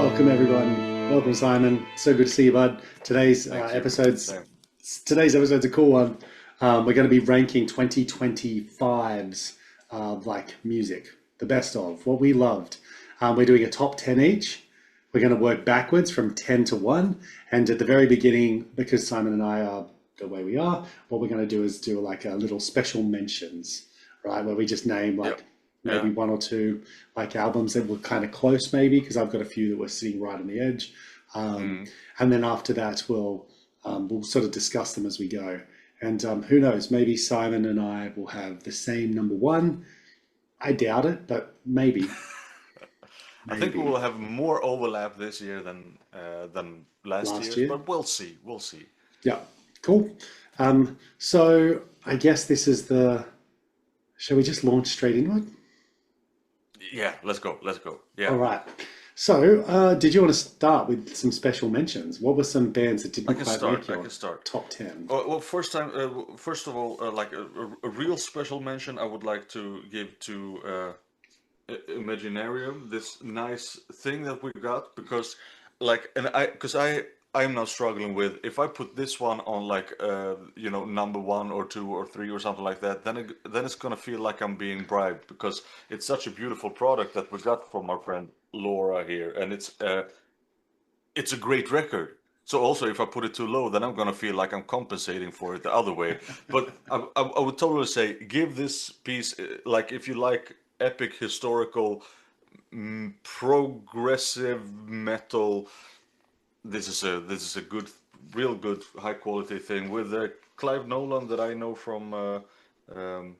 Welcome everyone. Welcome Simon. So good to see you, bud. Thank you. Same. Today's episode's a cool one. We're going to be ranking 2025's like music, the best of what we loved. We're doing a top 10 each. We're going to work backwards from 10 to 1. And at the very beginning, because Simon and I are the way we are, what we're going to do is do like a little special mentions, right? Where we just name like Yep. maybe Yeah. one or two like albums that were kind of close, maybe, because I've got a few that were sitting right on the edge. Um, Mm. and then after that, we'll sort of discuss them as we go. And who knows, maybe Simon and I will have the same number one. I doubt it, but maybe, I think we maybe will have more overlap this year than last last year's, year. but we'll see. We'll see. Yeah, cool. So I guess this is the. Shall we just launch straight into it? Yeah, let's go. Let's go. Yeah, All right. So, did you want to start with some special mentions? What were some bands that I didn't can quite start. make I your can start. top 10? Well, first of all, like a real special mention, I would like to give to Imaginarium, this nice thing that we got because, I am now struggling with if I put this one on like number one or two or three or something like that, then it's gonna feel like I'm being bribed because it's such a beautiful product that we got from our friend Laura here, and it's a great record. So also, if I put it too low, then I'm gonna feel like I'm compensating for it the other way. But I would totally say give this piece like if you like epic historical progressive metal. This is a good, real good, high quality thing with Clive Nolan that I know from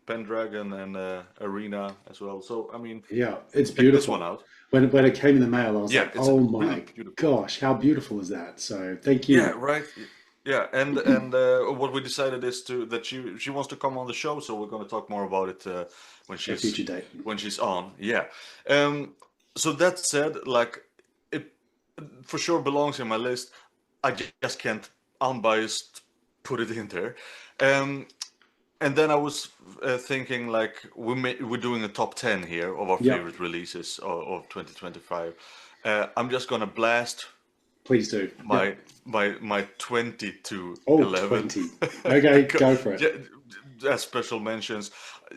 Pendragon and Arena as well. So I mean, Yeah, it's check this one beautiful. out. When it came in the mail, I was Yeah, like, it's oh really my beautiful. gosh, how beautiful is that? So, thank Yeah, you. right. Yeah, and what we decided is to that she wants to come on the show, so we're going to talk more about it when A she's future date. when she's on. Yeah. Um. So that said, like it for sure belongs in my list. I just can't unbiased put it in there. Um. And then I was thinking like we're doing a top 10 here of our Yep, favorite releases of 2025. I'm just gonna blast please do. Yep. my 20 to Oh, 11 20. Okay, go for it. as special mentions.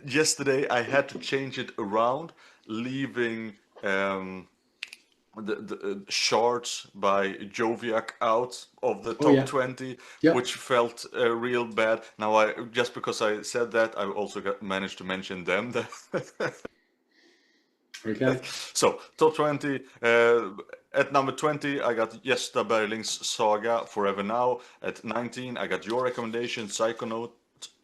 Yesterday I had to change it around, leaving the Shards by Joviak out of the Oh, top yeah. 20, Yep. which felt real bad. Now, I just because I said that, I also managed to mention them. Okay. So, top 20. At number 20, I got Gösta Berling's Saga Forever Now. At 19, I got your recommendation, Psychonaut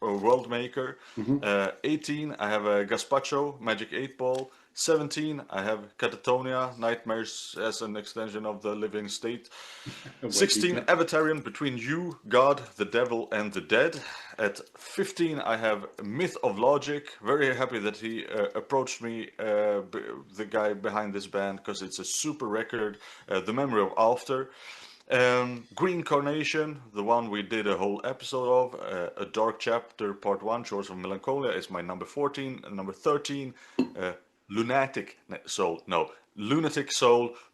or World Maker. Hmm. 18, I have a Gazpacho, Magic 8 Ball. 17, I have Catatonia, Nightmares as an extension of the living state. Way 16, deeper. Avatarian, Between You, God, the Devil, and the Dead. At 15, I have Myth of Logic. Very happy that he approached me, the guy behind this band, because it's a super record, The Memory of After. Green Carnation, the one we did a whole episode of, A Dark Chapter, Part 1, Shores of Melancholia, is my number 14. And number 13, uh, Lunatic Soul,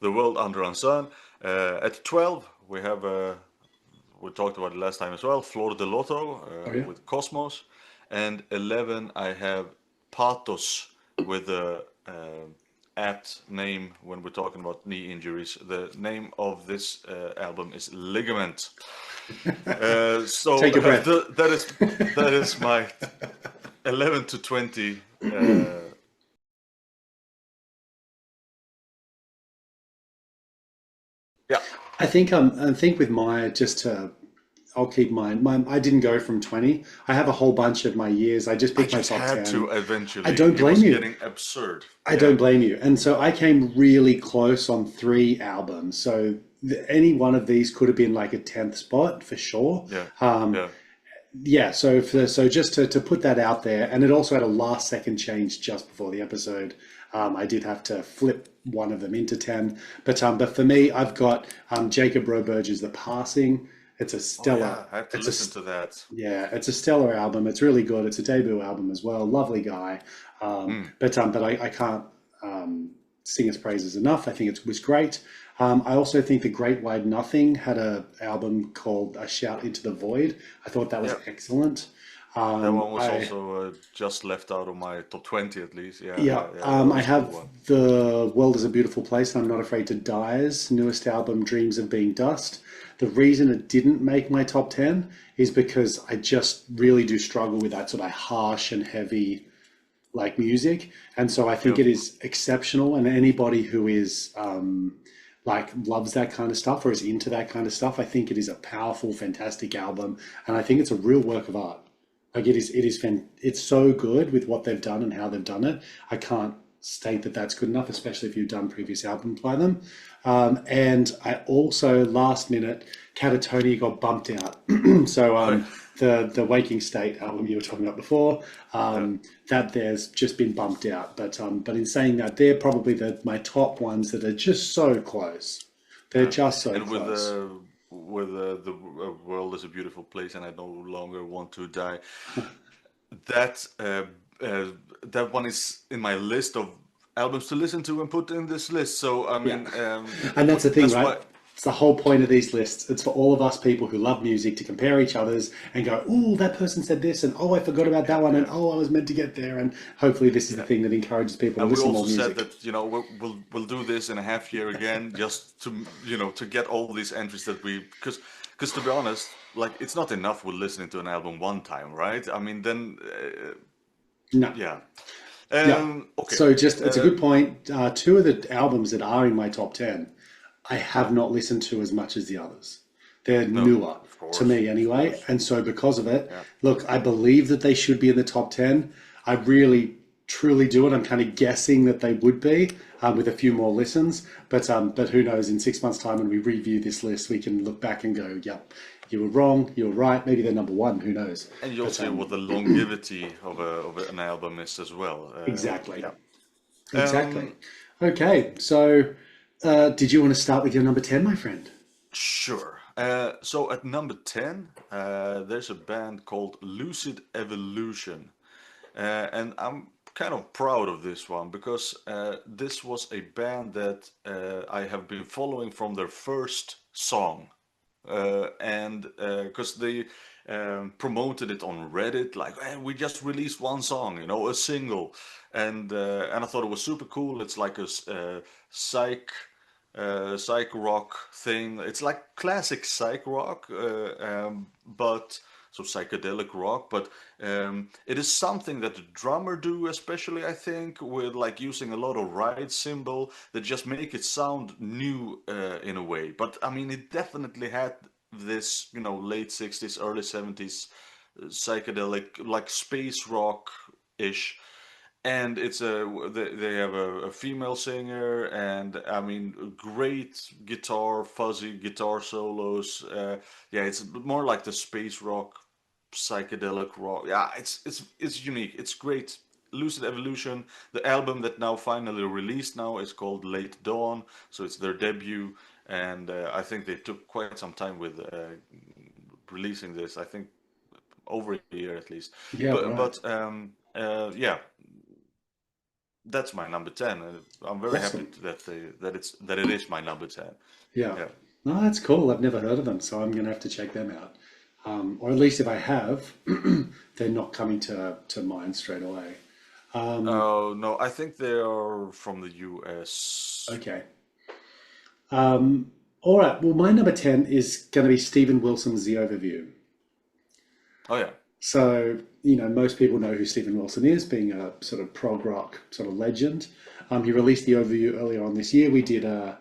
The World Under Unsun. At 12, we have, we talked about it last time as well, Flor de Loto Oh, yeah. with Cosmos. And 11, I have Pathos with the apt name when we're talking about knee injuries. The name of this album is Ligament. So Take a breath. that is my 11 to 20. Yeah, I think with my just to I'll keep mine. I didn't go from 20. I have a whole bunch of my years. I just I picked my just top had to 10. I eventually. don't It blame was you. getting absurd. I Yeah. don't blame you. And so I came really close on three albums. So any one of these could have been like a 10th spot for sure. Yeah, Um, yeah. yeah, so just to put that out there, and it also had a last second change just before the episode. I did have to flip one of them into 10. But for me, I've got Jacob Roberge's The Passing. It's a Oh stellar, yeah, I have to it's a listen to that. yeah, it's a stellar album. It's really good. It's a debut album as well. Lovely guy. Mm. But I can't. sing its praises enough. I think it was great. I also think The Great Wide Nothing had an album called A Shout Into the Void. I thought that was Yeah, excellent. that one was I also just left out of my top 20 at least. Yeah, Yeah, that I was a cool have one. The World is a Beautiful Place and I'm Not Afraid to Die's newest album, Dreams of Being Dust. The reason it didn't make my top 10 is because I just really do struggle with that sort of harsh and heavy like music. And so I think Yep. it is exceptional. And anybody who is like loves that kind of stuff or is into that kind of stuff, I think it is a powerful, fantastic album. And I think it's a real work of art. Like it's so good with what they've done and how they've done it. I can't state that that's good enough, especially if you've done previous albums by them. And I also last minute Catatonia got bumped out. So Oh, yeah. the Waking State album you were talking about before, Yeah. that there's just been bumped out. But in saying that, they're probably my top ones that are just so close. They're Yeah. just so And close. with the world is a beautiful place, and I no longer want to die. That uh, that one is in my list of albums to listen to and put in this list. So I Yeah. mean, And that's the thing, that's right? why. It's the whole point of these lists. It's for all of us people who love music to compare each other's and go, oh, that person said this, and oh, I forgot about that Yeah, one, and yeah, oh, I was meant to get there. And hopefully, this is the yeah. thing that encourages people to And we listen to more also said music. that, we'll do this in a half year again, just to to get all these entries that we because to be honest, like it's not enough with listening to an album one time, right? I mean, then No. yeah. Yeah. Okay. So just, it's a Uh, good point. Two of the albums that are in my top 10, I have not listened to as much as the others. They're no, newer to me of anyway. course. And so because of it, Yeah. look, I believe that they should be in the top 10. I really, truly do it. I'm kind of guessing that they would be with a few more listens. But who knows, in 6 months' time when we review this list, we can look back and go, yep, you were wrong, you were right. Maybe they're number one, who knows? And you'll But see what the longevity of an album is as well. exactly. Yeah. Exactly. Um, Okay, so did you want to start with your number 10, my friend? sure. So at number 10, there's a band called Lucid Evolution. And I'm kind of proud of this one because this was a band that I have been following from their first song. And because they promoted it on Reddit, like, "Hey, we just released one song, a single," and I thought it was super cool. It's like a psych psych rock thing. It's like classic psych rock, but so psychedelic rock. But it is something that the drummer do, especially I think, with like using a lot of ride cymbal that just make it sound new in a way. But I mean, it definitely had this, late 60s, early 70s psychedelic, like space rock ish, and they have a female singer, and I mean great guitar, fuzzy guitar solos. Yeah, it's more like the space rock, psychedelic rock. Yeah, it's unique. It's great. Lucid Evolution, the album that now finally released now is called Late Dawn, so it's their debut, and I think they took quite some time with releasing this. I think over a year at least. Yeah, right. Yeah, that's my number 10. I'm very happy Awesome. that it is my number 10. Yeah. Yeah. No, that's cool. I've never heard of them, so I'm going to have to check them out. Or at least if I have, they're not coming to mind straight away. Oh, no, I think they are from the US. Okay. All right. Well, my number 10 is going to be Stephen Wilson's The Overview. Oh yeah. So, most people know who Stephen Wilson is, being a sort of prog rock sort of legend. He released The Overview earlier on this year. We did a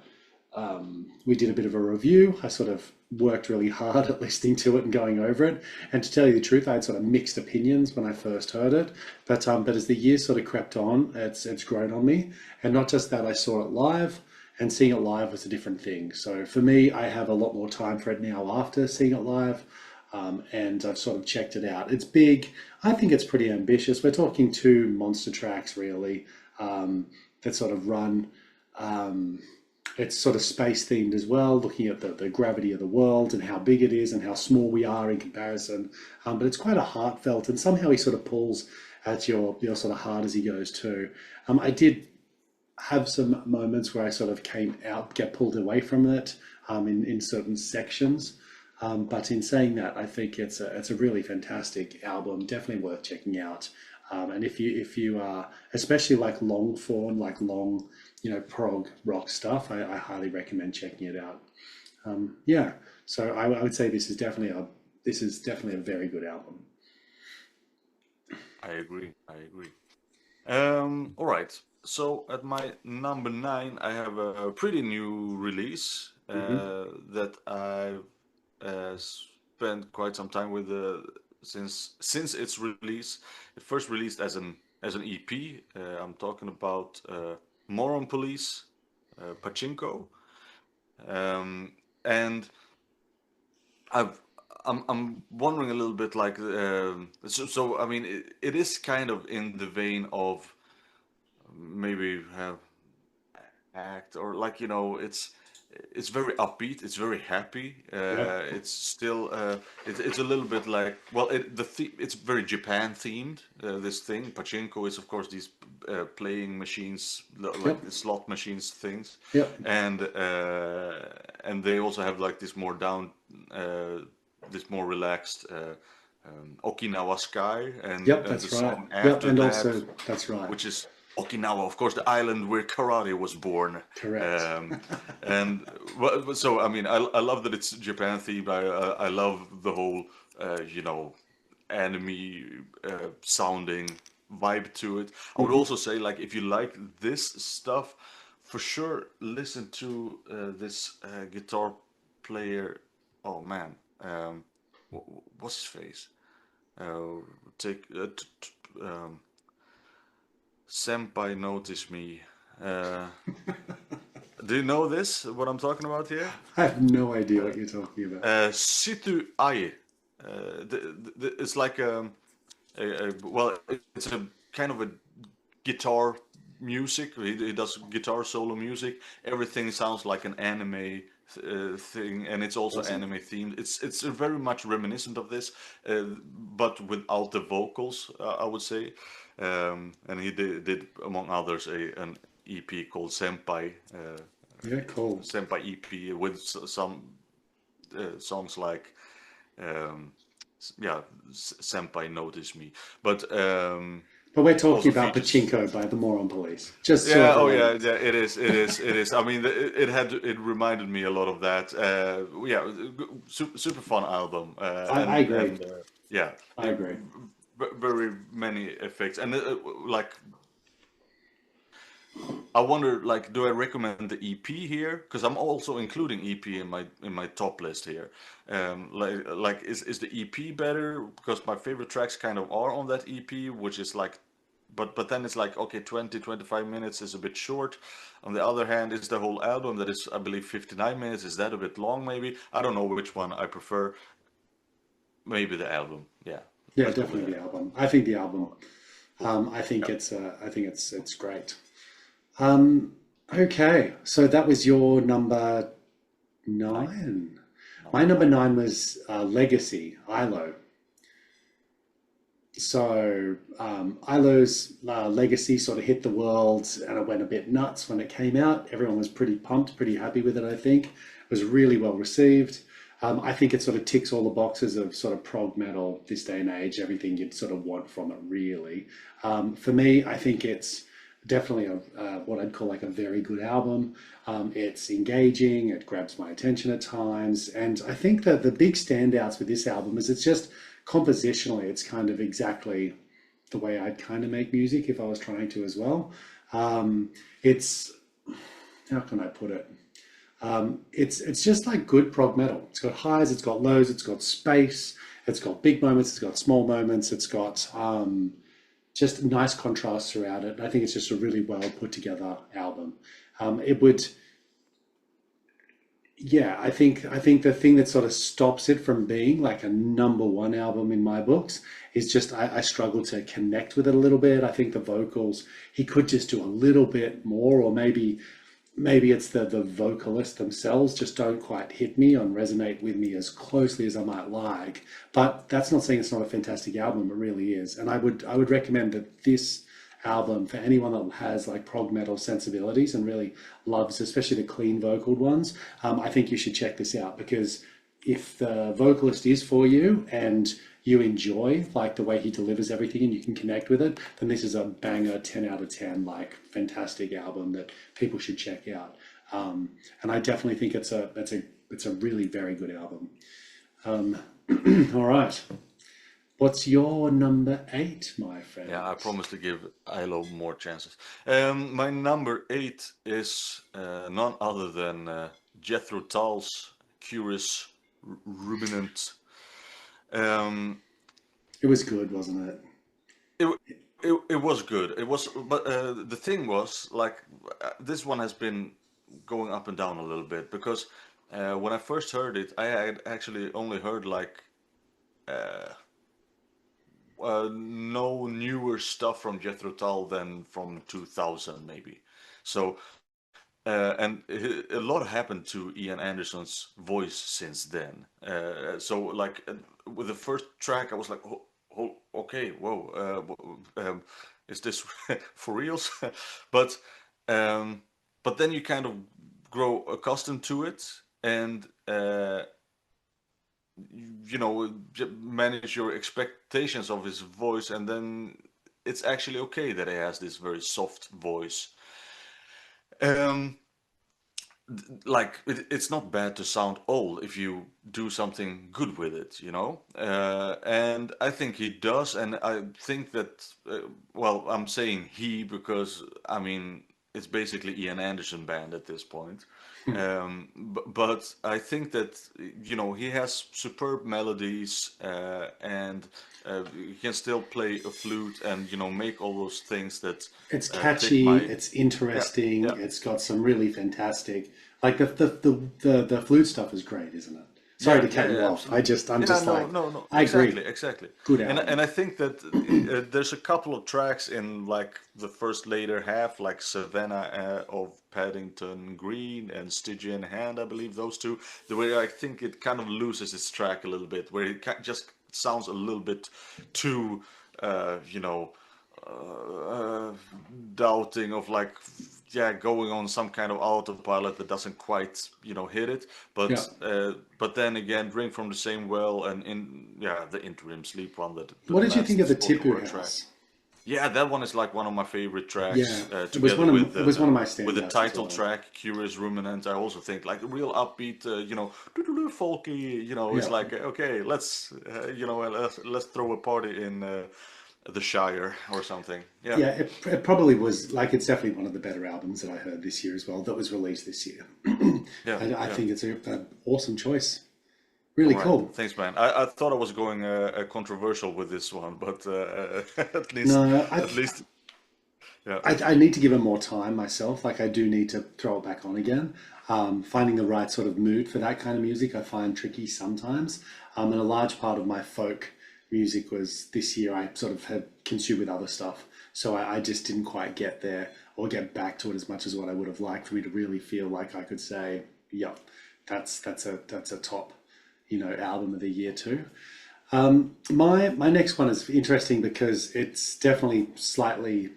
bit of a review. I sort of worked really hard at listening to it and going over it. And to tell you the truth, I had sort of mixed opinions when I first heard it. But as the years sort of crept on, it's grown on me. And not just that, I saw it live, and seeing it live was a different thing. So for me, I have a lot more time for it now after seeing it live. And I've sort of checked it out. It's big. I think it's pretty ambitious. We're talking two monster tracks, really, that sort of run. It's sort of space themed as well, looking at the gravity of the world and how big it is and how small we are in comparison. But it's quite a heartfelt, and somehow he sort of pulls at your sort of heart as he goes too. I did have some moments where I sort of get pulled away from it in certain sections. But in saying that, I think it's a really fantastic album, definitely worth checking out. And if you are especially like long form, like long, prog rock stuff, I highly recommend checking it out. Yeah, so I would say this is definitely a very good album. I agree. I agree. All right. So at my number nine, I have a pretty new release Hmm. that I've spent quite some time with since its release. It first released as an EP. I'm talking about Moron Police, Pachinko, um, and I've. I'm wondering a little bit like so I mean it is kind of in the vein of maybe have act or like it's very upbeat, it's very happy, Yep. it's still it's a little bit like well it's very Japan themed, this thing pachinko is of course these playing machines Yep. like the slot machines things, Yep. and they also have like this more down this more relaxed Okinawa sky, Yep. and the That's right. song Yep. after And that, also, that's right. which is Okinawa, of course, the island where karate was born. Correct. Um, and so, I mean, I love that it's Japan themed. I love the whole, anime sounding vibe to it. I would Hmm. also say, like, if you like this stuff, for sure, listen to this guitar player. Oh man, what's his face? Uh, take Senpai noticed me. Uh, do you know this? What I'm talking about here? I have no idea what you're talking about. Situ Ai. It's like well, it's a kind of a guitar music. He does guitar solo music. Everything sounds like an anime thing, and it's also Awesome. anime themed. It's very much reminiscent of this, but without the vocals, I would say. And he did among others an EP called Senpai. Yeah, cool. Senpai EP with some songs like um, yeah, Senpai Notice Me, but But we're talking also about features. Pachinko by the Moron Police. Just so Yeah, oh everyone. yeah, yeah, it is. I mean, it reminded me a lot of that. Yeah, super fun album, I agree. and yeah, I agree. very many effects, and like I wonder, like, do I recommend the EP here? Because I'm also including EP in my top list here. Like is the EP better? Because my favorite tracks kind of are on that EP, which is like, but then it's like okay, 20-25 minutes is a bit short. On the other hand, is the whole album that is I believe 59 minutes. Is that a bit long? Maybe I don't know which one I prefer. Maybe the album. Yeah, Yeah, let's go with definitely the that. album. I think the album. Cool. Yeah. I think it's great. Um, okay, so that was your number Nine. nine. My Number number nine. nine was Legacy, ILO. So ILO's Legacy sort of hit the world and it went a bit nuts when it came out. Everyone was pretty pumped, pretty happy with it, I think. It was really well received. I think it sort of ticks all the boxes of sort of prog metal this day and age, everything you'd sort of want from it, really. For me, I think it's definitely what I'd call like a very good album. It's engaging, it grabs my attention at times, and I think that the big standouts with this album is it's just compositionally, it's kind of exactly the way I'd kind of make music if I was trying to as well. It's how can I put it? It's just like good prog metal. It's got highs, it's got lows, it's got space, it's got big moments, it's got small moments, it's got just nice contrast throughout it. I think it's just a really well put together album. It would, yeah, I think the thing that sort of stops it from being like a number one album in my books is just I struggle to connect with it a little bit. I think the vocals he could just do a little bit more, or maybe it's the vocalists themselves just don't quite hit me or resonate with me as closely as I might like. But that's not saying it's not a fantastic album. It really is, and I would recommend that this album for anyone that has like prog metal sensibilities and really loves, especially the clean vocaled ones. I think you should check this out, because if the vocalist is for you and you enjoy like the way he delivers everything and you can connect with it, then this is a banger, 10 out of 10, like fantastic album that people should check out. And I definitely think it's a really very good album. All right. What's your number 8, my friend? Yeah, I promise to give ILO more chances. My number 8 is none other than Jethro Tull's Curious Ruminant. Um, It was good, wasn't it? it, it was good. It was, but the thing was, like, this one has been going up and down a little bit because when I first heard it, I had actually only heard like no newer stuff from Jethro Tull than from 2000 maybe. So and a lot happened to Ian Anderson's voice since then. So like with the first track, I was like, oh, okay, whoa, is this for reals? but but then you kind of grow accustomed to it, and you know, manage your expectations of his voice, and then it's actually okay that he has this very soft voice. Um, like it's not bad to sound old if you do something good with it, you know. And I think he does, and I think that well, I'm saying he because I mean it's basically Ian Anderson band at this point. But I think that you know he has superb melodies and he can still play a flute and you know make all those things that It's take catchy, my it's yeah interesting, yeah it's got some really fantastic, like the flute stuff is great, isn't it? Sorry yeah to yeah cut you yeah off. absolutely. I'm Yeah, just no like, no no I agree. exactly exactly. Good And album. I think that there's a couple of tracks in like the first later half, like Savannah of Paddington Green and Stygian Hand, I believe those two, the way I think it kind of loses its track a little bit, where it just sounds a little bit too you know uh, doubting of like yeah going on some kind of autopilot that doesn't quite you know hit it, Yeah. but then again drink from the same well and in yeah the interim sleep one, that the What did you think of last the spoken Tipu word track. House? Yeah, that one is like one of my favorite Yeah, tracks it together with was one of my with the standouts as title well. track Curious Ruminant. I also think like a real upbeat you know folky, you know, it's Yeah. like okay let's you know let's throw a party in the Shire or something. Yeah. Yeah, it probably was like it's definitely one of the better albums that I heard this year as well, that was released this year. Yeah, I yeah. think it's an awesome choice. All Really right, cool. thanks, man. I thought I was going controversial with this one, but No, at least, yeah, I need to give it more time myself. Like I do need to throw it back on again. Finding the right sort of mood for that kind of music I find tricky sometimes. And a large part of my folk music was this year I sort of had consumed with other stuff. So I just didn't quite get there or get back to it as much as what I would have liked for me to really feel like I could say, yep, that's a top, you know, album of the year too. My next one is interesting because it's definitely slightly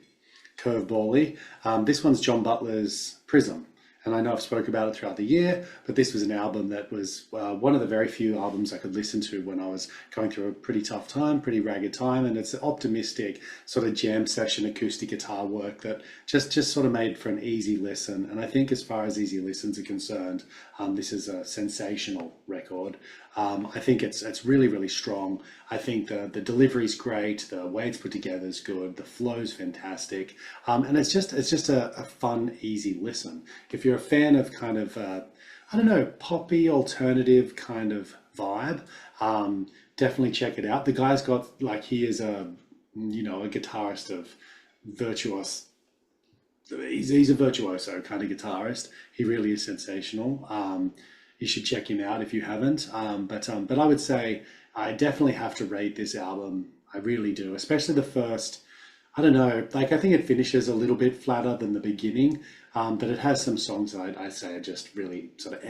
curvebally. This one's John Butler's Prism. And I know I've spoken about it throughout the year, but this was an album that was one of the very few albums I could listen to when I was going through a pretty tough time, pretty ragged time. And it's an optimistic sort of jam session acoustic guitar work that just sort of made for an easy listen. And I think as far as easy listens are concerned, this is a sensational record. I think it's really, really strong. I think the delivery's great, the way it's put together is good, the flow's fantastic, and it's just a fun, easy listen. If you're a fan of kind of I don't know, poppy alternative kind of vibe, definitely check it out. The guy's got like he is a you know a guitarist of virtuous. He's a virtuoso kind of guitarist. He really is sensational. You should check him out if you haven't. But I would say I definitely have to rate this album. I really do, especially the first. I don't know, like I think it finishes a little bit flatter than the beginning, but it has some songs that I say are just really sort of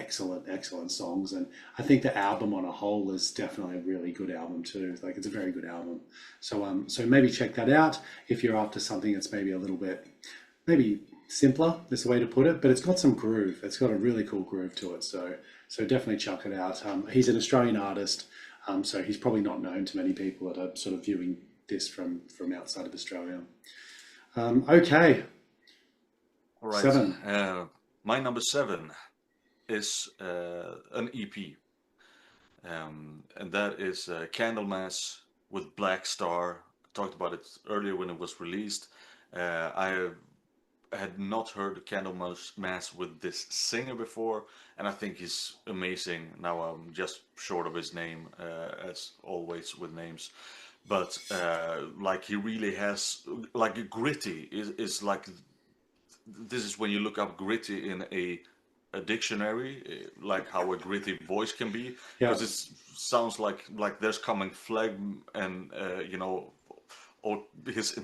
excellent songs. And I think the album on a whole is definitely a really good album too. Like it's a very good album. So maybe check that out if you're after something that's maybe a little bit, maybe simpler, is the way to put it, but it's got some groove. It's got a really cool groove to it. So definitely check it out. He's an Australian artist, so he's probably not known to many people that are sort of viewing this from outside of Australia. Okay, All right. 7. My number 7 is an EP, and that is Candlemass with Black Star. I talked about it earlier when it was released. I had not heard Candlemass Mass with this singer before, and I think he's amazing. Now I'm just short of his name, as always with names. But like he really has like gritty is like this is when you look up gritty in a dictionary, like how a gritty voice can be, Yeah, because it sounds like there's coming phlegm and or his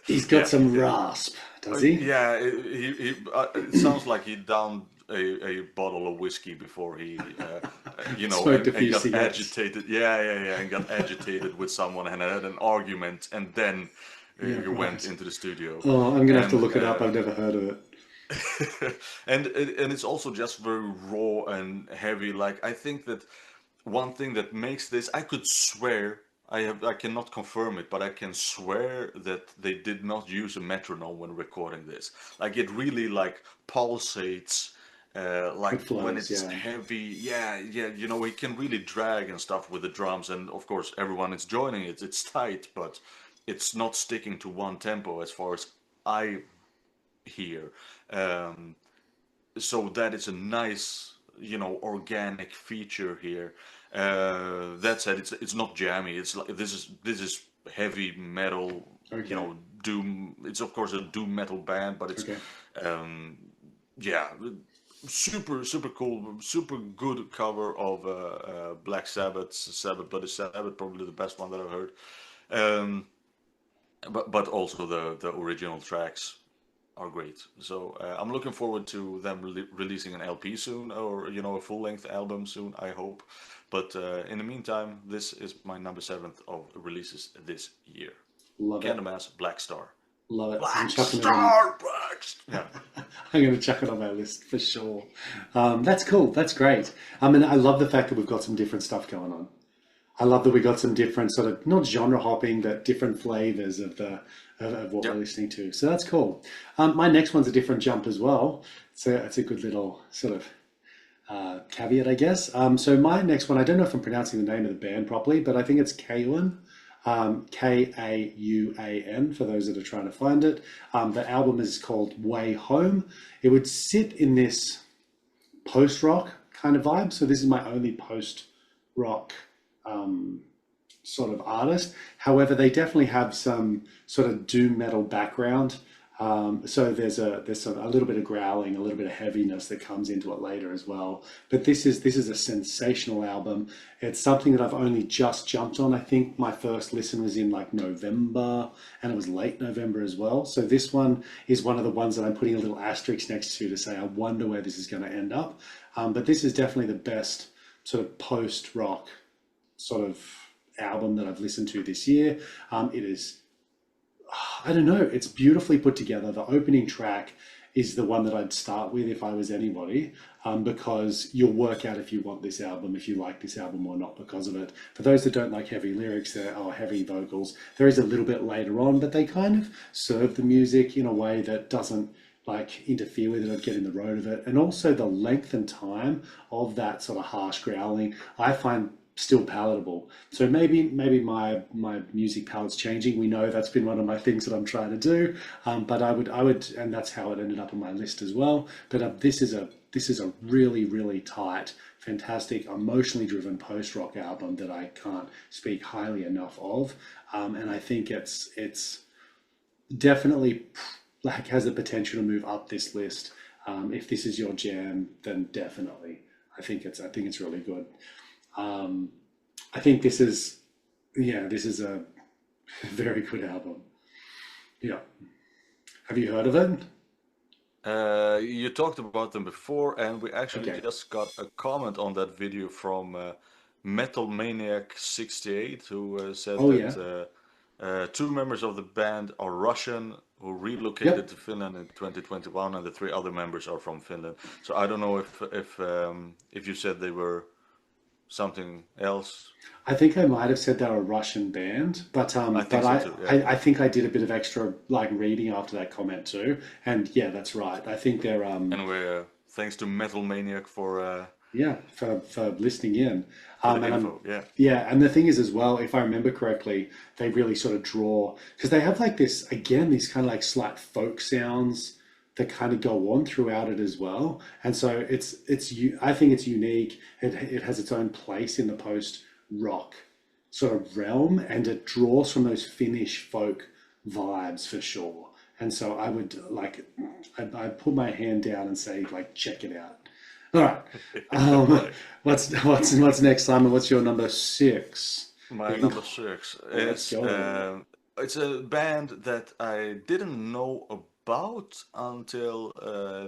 he's got yeah some rasp, does he? yeah it sounds like he downed a bottle of whiskey before he Smoked a and few got cigarettes. agitated, yeah, and got agitated with someone and had an argument, and then Yeah, he went right. into the studio. Oh, I'm gonna have to And look it up. I've never heard of it. and it's also just very raw and heavy. Like I think that one thing that makes this, I could swear, I cannot confirm it, but I can swear that they did not use a metronome when recording this. Like it really like pulsates, It like when flows, it's yeah. heavy. Yeah, it can really drag and stuff with the drums, and of course everyone is joining it. It's tight, but it's not sticking to one tempo as far as I hear. Um, so that is a nice, organic feature here. That said, it's not jammy. It's like this is heavy metal, Okay, doom. It's of course a doom metal band, but it's okay. um, yeah, super cool, super good cover of Black Sabbath's Sabbath Bloody Sabbath, probably the best one that I've heard. Um, but also the original tracks are great. So I'm looking forward to them releasing an LP soon, or a full-length album soon, I hope. But in the meantime, this is my number 7th of releases this year. Love it. Candlemass, Black Star. Love it. I'm Black chucking it in. Star, Black Star. I'm going to chuck it on my list for sure. That's cool. That's great. I mean, I love the fact that we've got some different stuff going on. I love that we got some different sort of not genre hopping, but different flavors of what we're Yep. listening to. So that's cool. My next one's a different jump as well. So it's a good little sort of caveat, I guess. So my next one, I don't know if I'm pronouncing the name of the band properly, but I think it's Kauan, Kauan, for those that are trying to find it. The album is called Way Home. It would sit in this post rock kind of vibe. So this is my only post rock sort of artist. However, they definitely have some sort of doom metal background. So there's a little bit of growling, a little bit of heaviness that comes into it later as well. But this is a sensational album. It's something that I've only just jumped on. I think my first listen was in like November, and it was late November as well. So this one is one of the ones that I'm putting a little asterisk next to say I wonder where this is going to end up. But this is definitely the best sort of post rock sort of album that I've listened to this year. It is, I don't know, it's beautifully put together. The opening track is the one that I'd start with if I was anybody, because you'll work out if you want this album, if you like this album or not because of it. For those that don't like heavy lyrics or heavy vocals, there is a little bit later on, but they kind of serve the music in a way that doesn't like interfere with it or get in the road of it. And also the length and time of that sort of harsh growling, I find still palatable. So maybe my music palate's changing. We know that's been one of my things that I'm trying to do. But I would, and that's how it ended up on my list as well. But this is a really tight, fantastic, emotionally driven post rock album that I can't speak highly enough of. And I think it's definitely like has the potential to move up this list. If this is your jam, then definitely. I think it's really good. I think this is a very good album. Yeah. Have you heard of it? You talked about them before, and we actually Okay. just got a comment on that video from Metal Maniac 68, who said Oh that yeah. two members of the band are Russian who relocated Yep. to Finland in 2021, and the three other members are from Finland. So I don't know if you said they were something else. I think I might have said they're a Russian band, I but think so too. Yeah, I think I did a bit of extra like reading after that comment too, and yeah, that's right. I think they're anyway, thanks to Metal Maniac yeah for listening in, for the and info. Yeah. yeah, and the thing is as well, if I remember correctly, they really sort of draw because they have like this again these kind of like slight folk sounds that kind of go on throughout it as well, and so I think it's unique. It has its own place in the post rock sort of realm, and it draws from those Finnish folk vibes for sure. And so I would like, I'd put my hand down and say like, check it out. All right. Right. What's next, Simon? What's your number six? My number six Let's is go. it's a band that I didn't know about until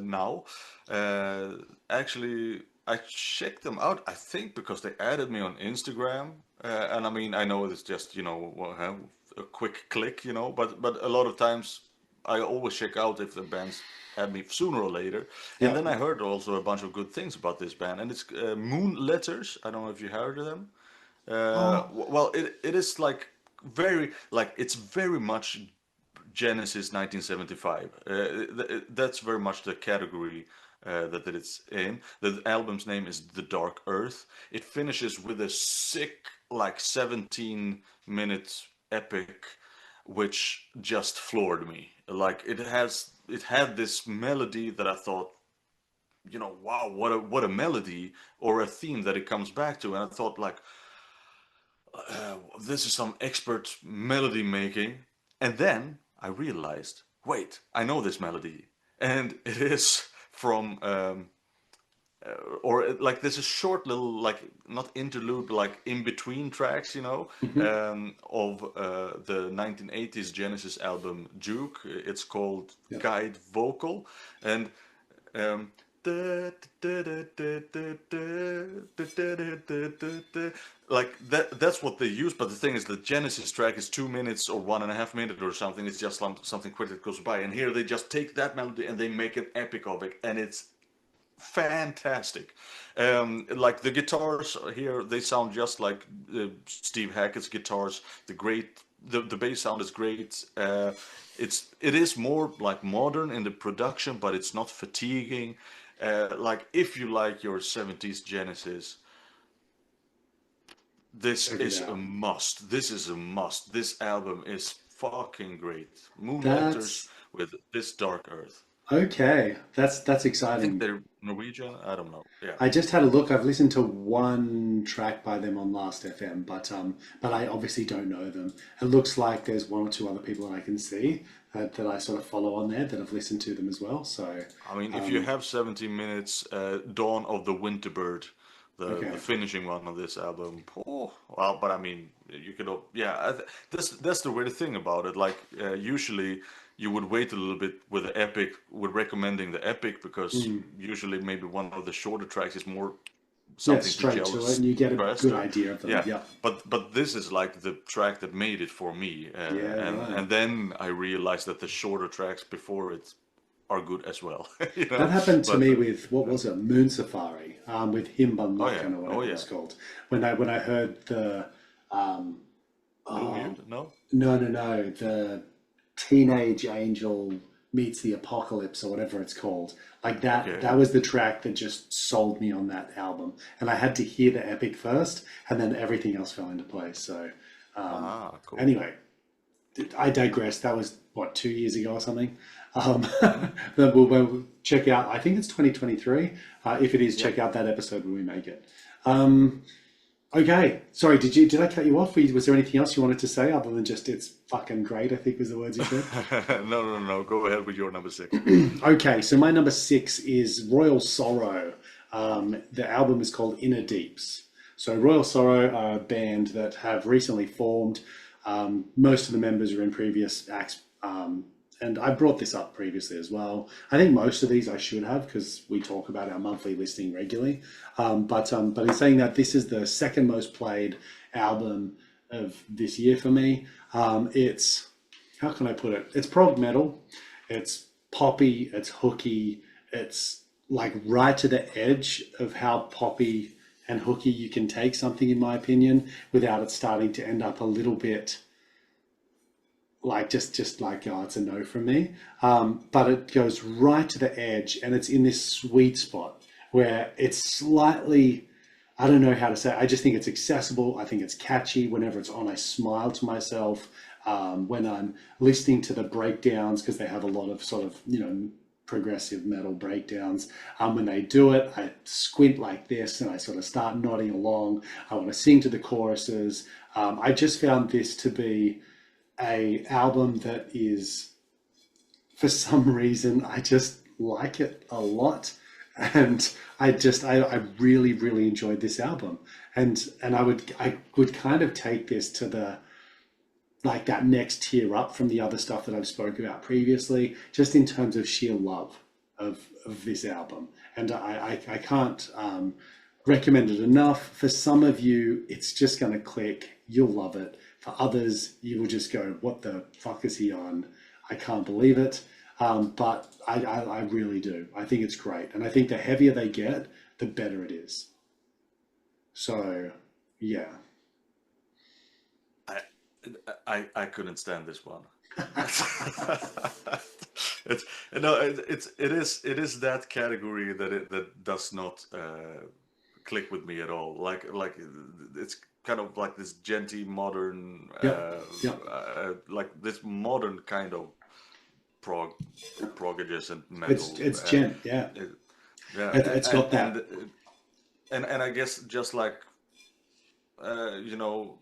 now. Uh, Actually, I checked them out. I think because they added me on Instagram, and I mean I know it's just a quick click, but a lot of times I always check out if the bands add me sooner or later. And Yeah. then I heard also a bunch of good things about this band, and it's Moon Letters. I don't know if you heard of them. Oh, Well, it is like it's very much Genesis 1975. That's very much the category that it's in. The album's name is The Dark Earth. It finishes with a sick, like 17-minute epic, which just floored me. Like it had this melody that I thought, wow, what a melody or a theme that it comes back to, and I thought like this is some expert melody making. And then I realized, wait, I know this melody. And it is from, like, there's a short little, like, not interlude, but like in between tracks, of the 1980s Genesis album Juke. It's called yeah. Guide Vocal. And um, like that's what they use, but the thing is the Genesis track is 2 minutes or 1.5 minutes or something. It's just something quick that goes by, and here they just take that melody and they make an epic of it, and it's fantastic. Like the guitars here, they sound just like Steve Hackett's guitars. The bass sound is great. It is more like modern in the production, but it's not fatiguing. Like if you like your 70s Genesis, this Check it is a out. must. This is a must. This album is fucking great. Moon Letters That's with This Dark Earth. okay. That's I think exciting. they're Norwegian. I don't know. Yeah. I just had a look. I've listened to one track by them on Last FM, but I obviously don't know them. It looks like there's one or two other people that I can see that I sort of follow on there that have listened to them as well. So, I mean, if you have 17 minutes, Dawn of the Winterbird, the okay, finishing one of this album. Oh, well, but I mean, you could, yeah. That's the weird thing about it. Like, usually you would wait a little bit with the epic, with recommending the epic, because usually maybe one of the shorter tracks is more yeah, something to straight to it, jealous and you get a stress good to. idea of them. Yeah, Yep. but this is like the track that made it for me, Yeah, right. and then I realized that the shorter tracks before it are good as well, you That know. happened to But me with what was it, Moon Safari, with oh yeah, Himbanlakan or oh whatever it yeah, was called. When I heard the Blue oh, Mute, no, no, the Teenage Angel meets the Apocalypse or whatever it's called. Like okay, that was the track that just sold me on that album. And I had to hear the epic first, and then everything else fell into place. So cool. anyway, I digress. That was what 2 years ago or something. Hmm. But we'll check out. I think it's 2023. If it is, check Yep. out that episode when we make it. Okay. Sorry. Did I cut you off? Was there anything else you wanted to say other than just it's fucking great? I think was the words you said. No, no, no. Go ahead with your number six. Okay. So my number six is Royal Sorrow. The album is called Inner Deeps. So Royal Sorrow are a band that have recently formed. Most of the members are in previous acts And I brought this up previously as well. I think most of these I should have because we talk about our monthly listing regularly. But in saying that, this is the second most played album of this year for me. It's, how can I put it? It's prog metal. It's poppy. It's hooky. It's like right to the edge of how poppy and hooky you can take something, in my opinion, without it starting to end up a little bit like just like, oh, it's a no from me. But it goes right to the edge, and it's in this sweet spot where it's slightly, I don't know how to say it. I just think it's accessible. I think it's catchy. Whenever it's on, I smile to myself. When I'm listening to the breakdowns, because they have a lot of sort of, progressive metal breakdowns. When they do it, I squint like this and I sort of start nodding along. I want to sing to the choruses. I just found this to be a album that is, for some reason, I just like it a lot, and I really really enjoyed this album, and I would kind of take this to the, like, that next tier up from the other stuff that I've spoken about previously, just in terms of sheer love of this album. And I can't recommend it enough. For some of you, it's just going to click. You'll love it. For others, you will just go, what the fuck is he on? I can't believe it. But I really do. I think it's great. And I think the heavier they get, the better it is. So, yeah. I I couldn't stand this one. it's no, it is that category that that does not click with me at all. Like it's kind of like this genty modern, Yep. Yep. like this modern kind of prog, prog adjacent It's metal. it's gent. Yeah. It, yeah, It's got that. and I guess just like you know,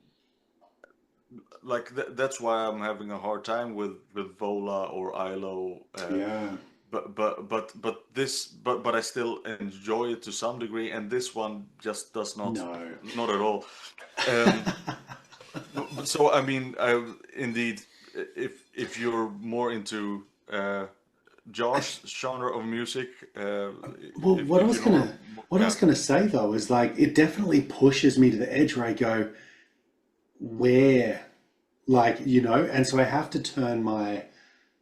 like that's why I'm having a hard time with Vola or ILO. Yeah. But I still enjoy it to some degree, and this one just does No. not at all. Um, so I mean, indeed, if you're more into Josh's genre of music, Well, if you know, what I yeah, was gonna say though is, like, it definitely pushes me to the edge where I go, where, like, and so I have to turn my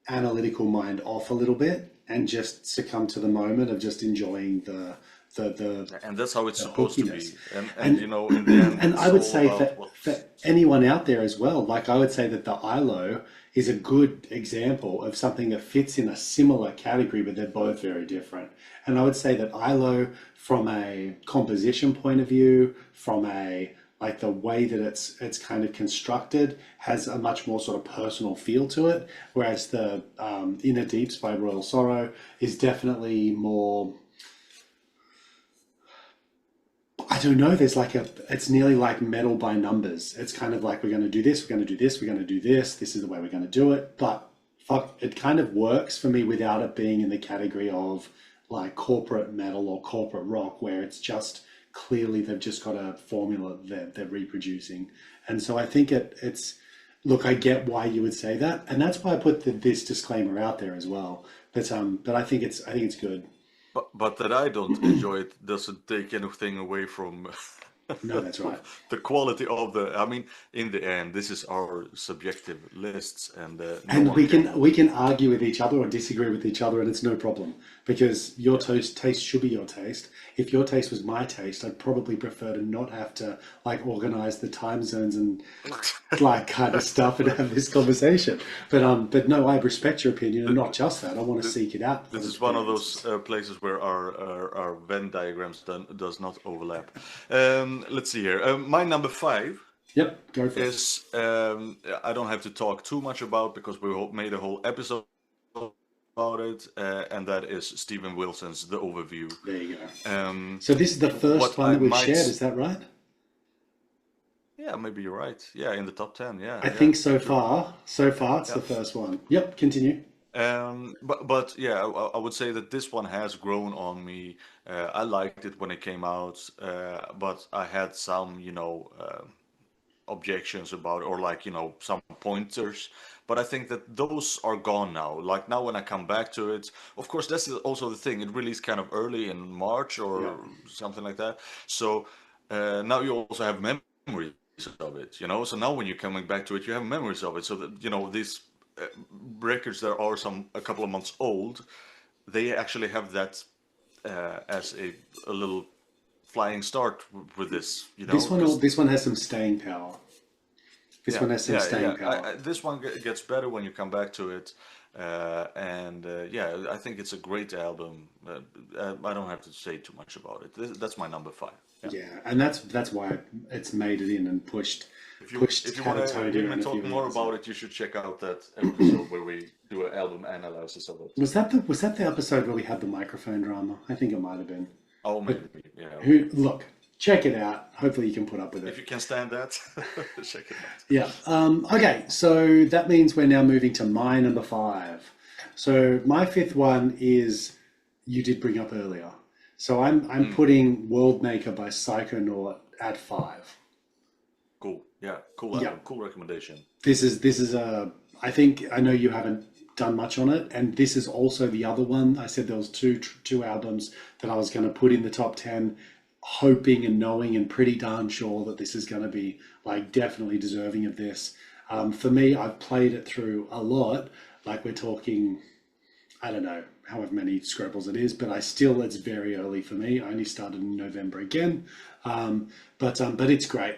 analytical mind off a little bit and just succumb to the moment of just enjoying the the, and that's how it's the supposed to hookiness. be. And And you know, in the end, and I it's would all say about for what's. anyone out there as well, like, I would say that the ILO is a good example of something that fits in a similar category, but they're both very different. And I would say that ILO, from a composition point of view, from a, like, the way that it's kind of constructed, has a much more sort of personal feel to it, whereas the Inner Deeps by Royal Sorrow is definitely more, I don't know. There's like it's nearly like metal by numbers. It's kind of like, we're going to do this, we're going to do this, we're going to do this. This is the way we're going to do it. But fuck, it kind of works for me without it being in the category of like corporate metal or corporate rock, where it's just clearly they've just got a formula that they're reproducing. And so I think it's, look, I get why you would say that, and that's why I put this disclaimer out there as well. But I think it's good. But that I don't enjoy it doesn't take anything away from No, that's right. the quality of the. I mean, in the end, this is our subjective lists, and no And one can. we can argue with each other or disagree with each other, and it's no problem, because your Yeah. taste should be your taste. If your taste was my taste, I'd probably prefer to not have to, like, organize the time zones and, like, kind of stuff and have this conversation. But no, I respect your opinion, and Th- not just that. I want to th- seek it out for This other is one of those experiences. places where our Venn diagrams does not overlap. Let's see here. My number five Yep, go for it. is I don't have to talk too much about because we made a whole episode about it, and that is Stephen Wilson's The Overview. There you go. Um, So this is the first what one I that we've might, shared. Is that right? yeah, maybe you're right. Yeah, in the top 10. Yeah, I yeah, think so true. far. So far, it's Yeah. the first one. Yep, continue. But yeah, I would say that this one has grown on me. I liked it when it came out, but I had some, objections about, or like, some pointers. But I think that those are gone now. Like now when I come back to it, of course, that's also the thing. It released kind of early in March Yeah. or something like that. So now you also have memories of it. So now when you're coming back to it, you have memories of it. So that, these uh, records that are a couple of months old, they actually have that as a little flying start with this. Because This one has some staying power. This yeah, one has some yeah, staying yeah. power. This one gets better when you come back to it, and yeah, I think it's a great album. I don't have to say too much about it. That's my number five. Yeah. Yeah, and that's why it's made it in and pushed If you want to hear Catatonia me and a talk few more others. about it, you should check out that episode where we do an album analysis of it. Was that the episode where we had the microphone drama? I think it might have been. Oh, But maybe. Yeah. who look, check it out. Hopefully you can put up with If it. you can stand that, check it out. Yeah. Okay, so that means we're now moving to my number five. So my fifth one is you did bring up earlier. So I'm putting World Maker by Psychonaut at five. Cool. Yeah. Cool Yeah. album. Cool recommendation. This is a. I think I know you haven't done much on it, and this is also the other one. I said there was two albums that I was going to put in the top 10, hoping and knowing and pretty darn sure that this is going to be like definitely deserving of this. For me, I've played it through a lot. Like we're talking, I don't know however many scraples it is, but it's very early for me. I only started in November again, but it's great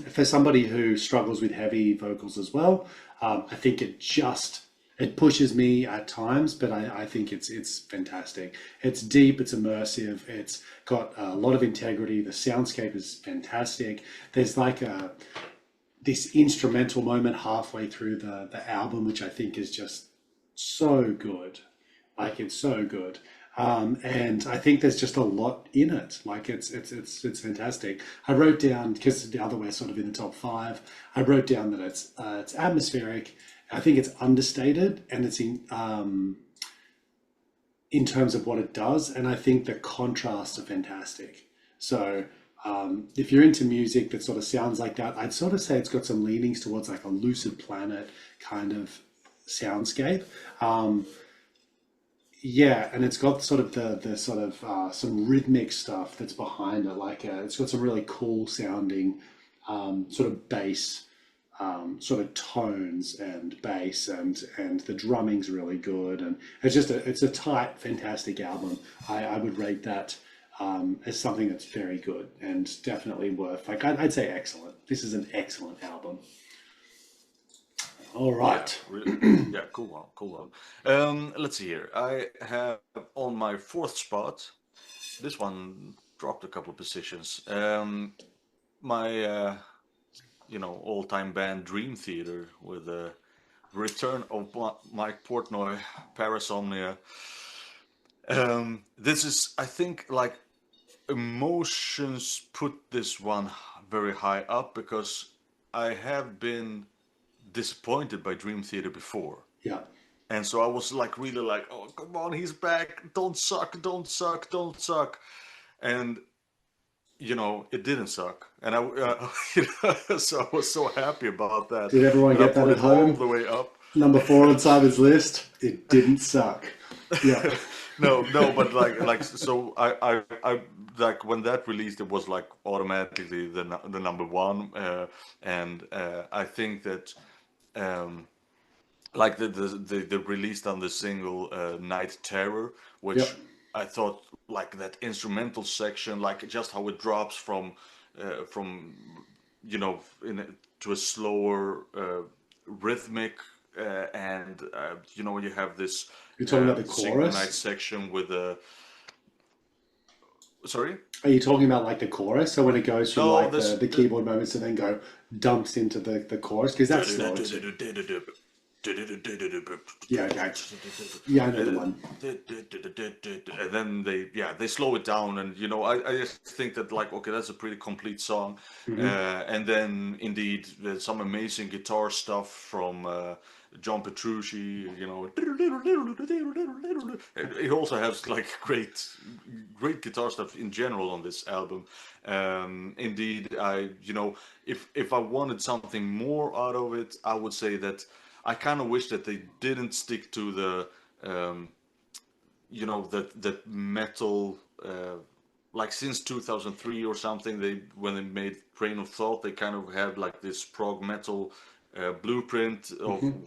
for somebody who struggles with heavy vocals as well. I think it pushes me at times, but I think it's fantastic. It's deep, it's immersive, it's got a lot of integrity. The soundscape is fantastic. There's like this instrumental moment halfway through the album, which I think is just so good. Like it's so good. And I think there's just a lot in it. Like it's fantastic. I wrote down, because the other way sort of in the top five, I wrote down that it's atmospheric. I think it's understated, and it's in terms of what it does. And I think the contrasts are fantastic. So if you're into music that sort of sounds like that, I'd sort of say it's got some leanings towards like a Lucid Planet kind of soundscape. Yeah, and it's got sort of the sort of some rhythmic stuff that's behind it. Like it's got some really cool sounding sort of bass, sort of tones and bass, and the drumming's really good. And it's a tight, fantastic album. I would rate that as something that's very good and definitely worth. Like I'd say excellent. This is an excellent album. All right. Yeah, really, yeah, cool one, cool one. Let's see here. I have on my fourth spot. This one dropped a couple of positions. My all-time band Dream Theater with the return of Mike Portnoy, Parasomnia. This is, I think, like emotions put this one very high up because I have been disappointed by Dream Theater before. Yeah. And so I was like really like, oh come on, he's back. Don't suck, don't suck, don't suck. And it didn't suck. And so I was so happy about that. Did everyone And I get that put at it all home? the way up. Number 4 on Simon's list. It didn't suck. Yeah. No, but like so I like when that released, it was like automatically the number one, and I think that like the released on the single Night Terror, Yep. which I thought like that instrumental section, like just how it drops from to a slower rhythmic and you have this You're talking about the synchronized chorus? section with the sorry. Are you talking about like the chorus? So when it goes from No, like this the keyboard moments and then dumps into the chorus? Because that's slow too. Yeah, okay. Yeah, I know the one. And then they slow it down, and I just think that like, okay, that's a pretty complete song. And then indeed there's some amazing guitar stuff from John Petrucci. It also has like great great guitar stuff in general on this album. Indeed, if I wanted something more out of it, I would say that I kind of wish that they didn't stick to the um, that metal, like since 2003 or something. They when they made Train of Thought, they kind of had like this prog metal blueprint of Hmm.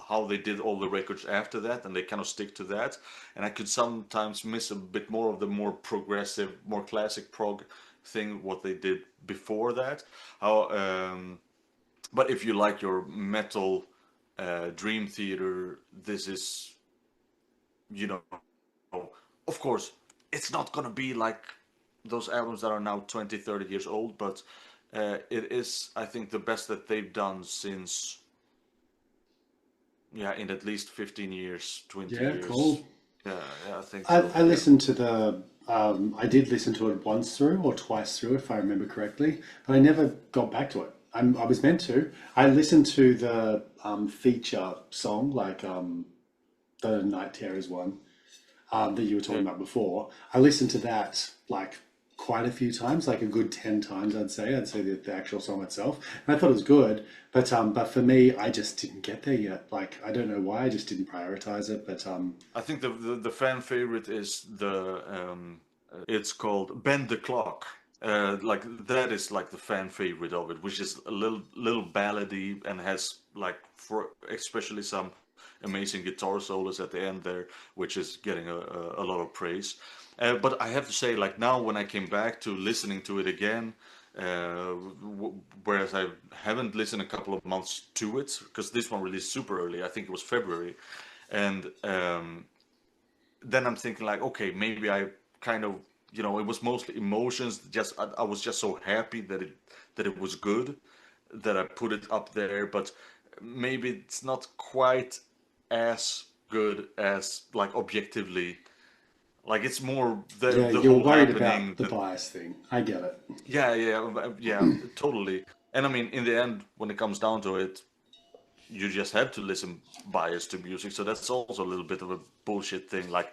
how they did all the records after that, and they kind of stick to that. And I could sometimes miss a bit more of the more progressive, more classic prog thing what they did before that. How but if you like your metal Dream Theater, this is, you know, of course, it's not gonna be like those albums that are now 20, 30 years old, but it is, I think, the best that they've done since, yeah, in at least 15 years, 20 Yeah, years. cool. Yeah, yeah, I think I, so. I Yeah. listened to I did listen to it once through or twice through, if I remember correctly, but I never got back to it. I was meant to. I listened to the feature song, like the Night Terrors one, that you were talking Yeah. about before. I listened to that like quite a few times, like a good 10 times, I'd say. I'd say the actual song itself. And I thought it was good, but for me, I just didn't get there yet. Like, I don't know why, I just didn't prioritize it, but I think the fan favorite is it's called Bend the Clock. Like that is like the fan favorite of it, which is a little ballady and has like for especially some amazing guitar solos at the end there, which is getting a lot of praise. But I have to say, like now when I came back to listening to it again, whereas I haven't listened a couple of months to it because this one released super early. I think it was February, and then I'm thinking like, okay, maybe I kind of, it was mostly emotions. Just I was just so happy that it was good that I put it up there. But maybe it's not quite as good as like objectively. Like it's more yeah, the you're whole worried about happening. the bias thing. I get it. Yeah, yeah, totally. And I mean, in the end, when it comes down to it, you just have to listen biased to music. So that's also a little bit of a bullshit thing. Like,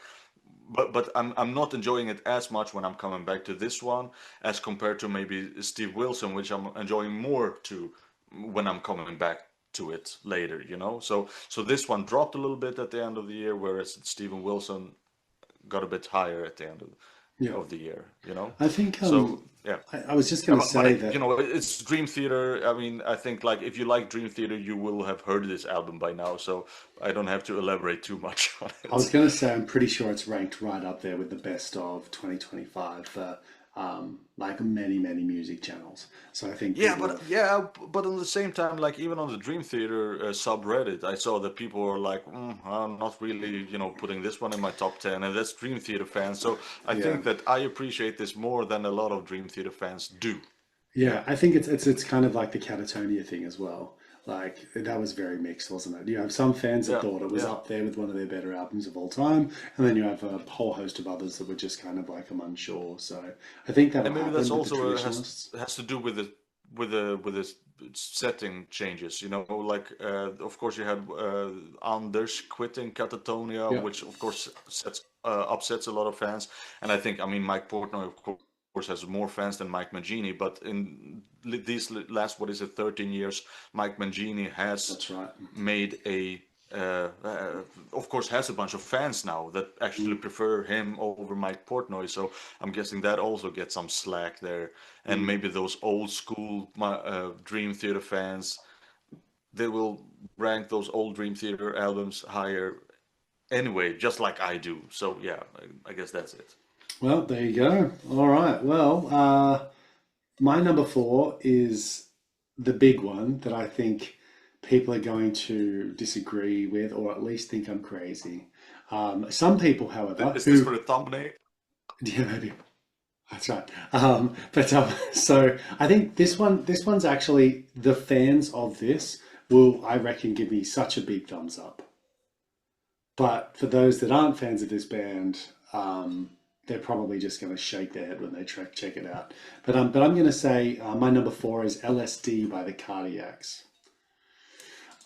but I'm not enjoying it as much when I'm coming back to this one as compared to maybe Steve Wilson, which I'm enjoying more to when I'm coming back to it later. So this one dropped a little bit at the end of the year, whereas Steven Wilson got a bit higher at the end Yeah. of the year. I think So yeah. I was just Yeah, going to but say that it's Dream Theater. I mean, I think like if you like Dream Theater, you will have heard this album by now, so I don't have to elaborate too much on I was it. going to say I'm pretty sure it's ranked right up there with the best of 2025 for like many music channels. So I think Yeah, people but have. yeah, but at the same time, like even on the Dream Theater subreddit, I saw that people were like, I'm not really, putting this one in my top 10, and that's Dream Theater fans. So I Yeah. think that I appreciate this more than a lot of Dream Theater fans do. Yeah. Yeah, I think it's kind of like the Catatonia thing as well. Like that was very mixed, wasn't it? You have some fans that Yeah, thought it was yeah. up there with one of their better albums of all time, and then you have a whole host of others that were just kind of like I'm unsure. So I think that'll And maybe that's happen with the also traditionalists. has to do with the setting changes. Like of course you had Anders quitting Catatonia, Yeah. which of course upsets a lot of fans. And I think, I mean, Mike Portnoy of course has more fans than Mike Mangini, but in these last, what is it, 13 years, Mike Mangini has That's right. made of course, has a bunch of fans now that actually Mm, prefer him over Mike Portnoy. So I'm guessing that also gets some slack there. And mm. maybe those old school Dream Theater fans, they will rank those old Dream Theater albums higher anyway, just like I do. So yeah, I guess that's it. Well, there you go. All right. Well, my number four is the big one that I think people are going to disagree with, or at least think I'm crazy. Some people, however, Is this who for the thumbnail? yeah, maybe that's right. But so I think this one's actually the fans of this will, I reckon, give me such a big thumbs up. But for those that aren't fans of this band, they're probably just going to shake their head when they check it out. But I'm going to say my number four is LSD by the Cardiacs.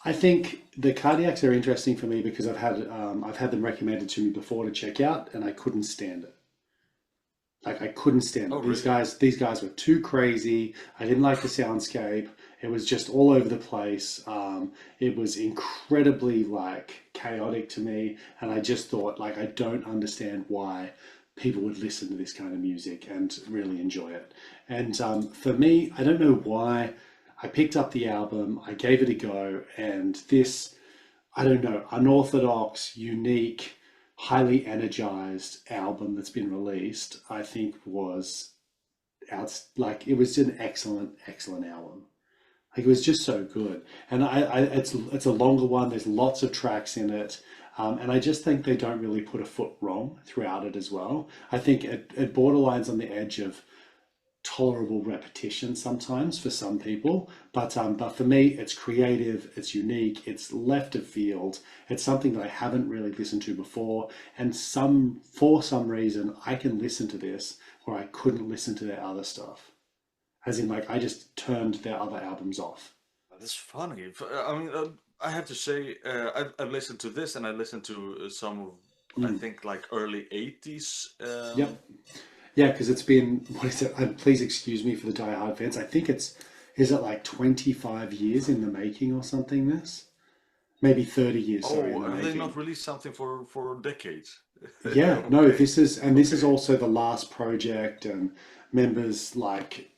I think the Cardiacs are interesting for me because I've had them recommended to me before to check out, and I couldn't stand it. Like I couldn't stand Oh, it. really? These guys were too crazy. I didn't like the soundscape. It was just all over the place. It was incredibly like chaotic to me, and I just thought like I don't understand why people would listen to this kind of music and really enjoy it. And for me, I don't know why. I picked up the album, I gave it a go, and this, I don't know, unorthodox, unique, highly energized album that's been released, I think was out like it was an excellent album. Like it was just so good, and it's a longer one. There's lots of tracks in it, and I just think they don't really put a foot wrong throughout it as well. I think it borderlines on the edge of tolerable repetition sometimes for some people, but for me, it's creative, it's unique, it's left of field, it's something that I haven't really listened to before, and for some reason I can listen to this where I couldn't listen to their other stuff. As in, like I just turned their other albums off. That's funny. I mean, I have to say, I've listened to this and I listened to some of, I Mm. think, like early 80s. Yep. Yeah, because it's been what is it? Please excuse me for the die-hard fans. I think is it like 25 years in the making or something? This maybe 30 years. Sorry, in Oh, the have they not making. released something for decades? Yeah, no, Okay, this is okay. also the last project, and members like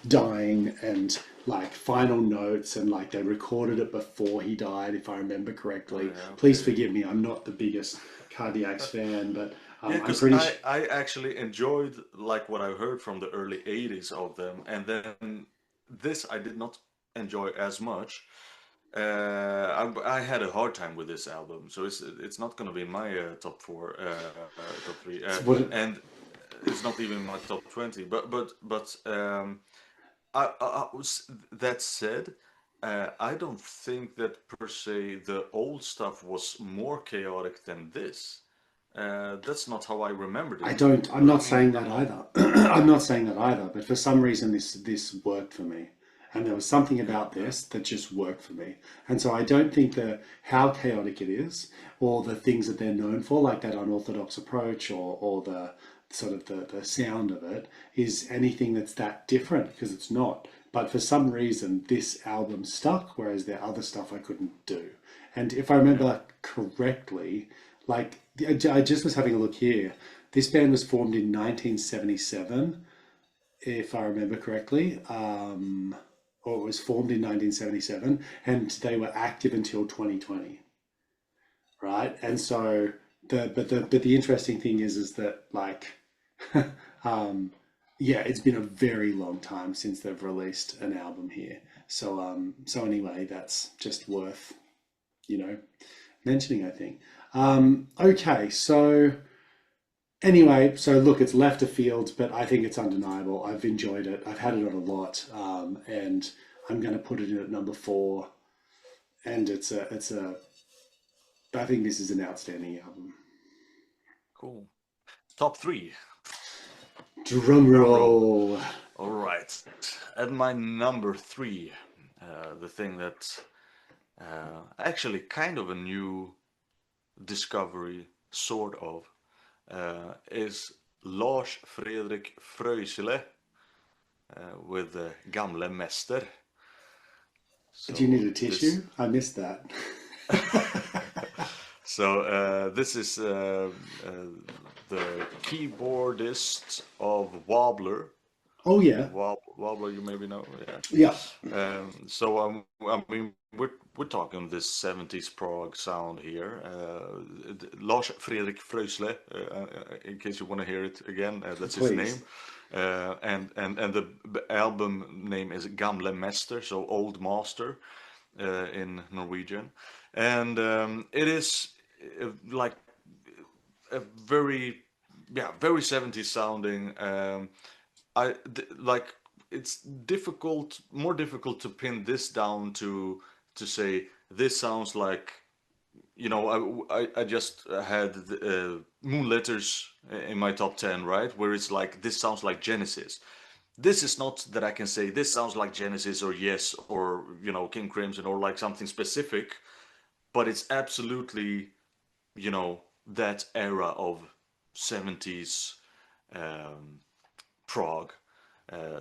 dying and like final notes, and like they recorded it before he died, if I remember Oh, correctly. yeah, Please okay. forgive me, I'm not the biggest Cardiacs fan, but Yeah, I'm because pretty I actually enjoyed like what I heard from the early 80s of them, and then this I did not enjoy as much. I had a hard time with this album, so it's not gonna be in my top four, top three, what it, and it's not even in my top 20. But that said, I don't think that per se the old stuff was more chaotic than this. That's not how I remembered I it. don't. I'm But I not mean, saying that either. I'm not saying that either. But for some reason, this worked for me, and there was something yeah, about yeah, this that just worked for me. And so I don't think that how chaotic it is, or the things that they're known for, like that unorthodox approach, or the sort of the sound of it, is anything that's that different because it's not. But for some reason, this album stuck, whereas their other stuff I couldn't do. And if I yeah. remember correctly, like I just was having a look here. This band was formed in 1977, if I remember correctly, or it was formed in 1977, and they were active until 2020, right? And so the interesting thing is that like, um, yeah, it's been a very long time since they've released an album here. So anyway, that's just worth you know mentioning, I think. Okay, so anyway, so look, it's left of field, but I think it's undeniable. I've enjoyed it. I've had it on a lot, and I'm going to put it in at number four. And I think this is an outstanding album. Cool. Top three. Drum Drum roll. roll. All right. At my number three, the thing that actually kind of a new discovery, sort of, is Lars Fredrik Fröisele with Gamle Mester. Do you need So a this tissue? I missed that. so this is uh, the keyboardist of Wobbler. Oh yeah, Wobbler, you maybe know, yeah. yeah. I mean, we're talking this 70s prog sound here. Lars Fredrik Fröisle, in case you want to hear it again, that's his Please. name. And the album name is Gamle Mester, so Old Master in Norwegian. And it is like a very, yeah, very 70s sounding. Like it's more difficult to pin this down to say this sounds like, I just had Moonlitters in my top 10, right? Where it's like this sounds like Genesis. This is not that I can say this sounds like Genesis or Yes or King Crimson or like something specific, but it's absolutely that era of 70s um, prog.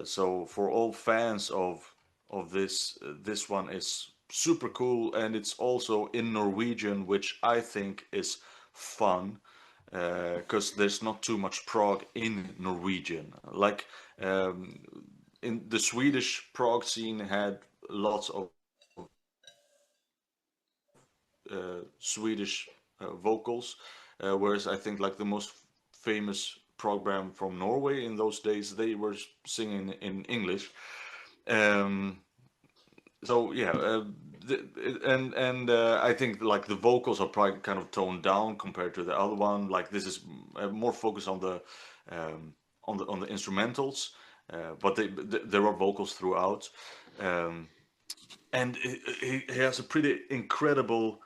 So for all fans of this one is super cool, and it's also in Norwegian, which I think is fun because there's not too much prog in Norwegian. Like um, in the Swedish prog scene had lots of Swedish vocals, whereas I think like the most famous program from Norway in those days, they were singing in English. Um, so yeah, I think like the vocals are probably kind of toned down compared to the other one. Like this is more focused um, on the instrumentals, but there are vocals throughout. Um, and he has a pretty incredible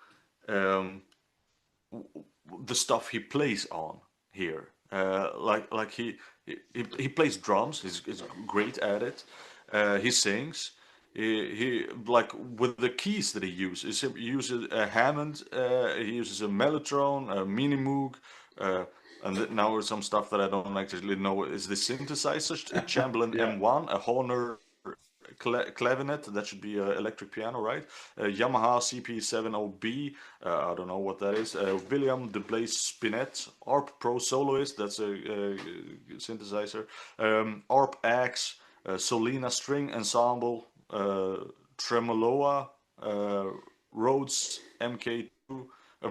um, the stuff he plays on here. Like he plays drums. He's great at it. He sings. He like with the keys that he uses. He uses a Hammond. He uses a Mellotron, a Mini Moog. And now there's some stuff that I don't actually know. Is the synthesizer a Chamberlain Yeah. M1, a Horner clavinet, that should be electric piano, right? Yamaha CP70B, I don't know what that is. William de Blaze Spinet, ARP Pro Soloist, that's a synthesizer. ARP Axe, Solina String Ensemble, Tremoloa, Rhodes MK2, a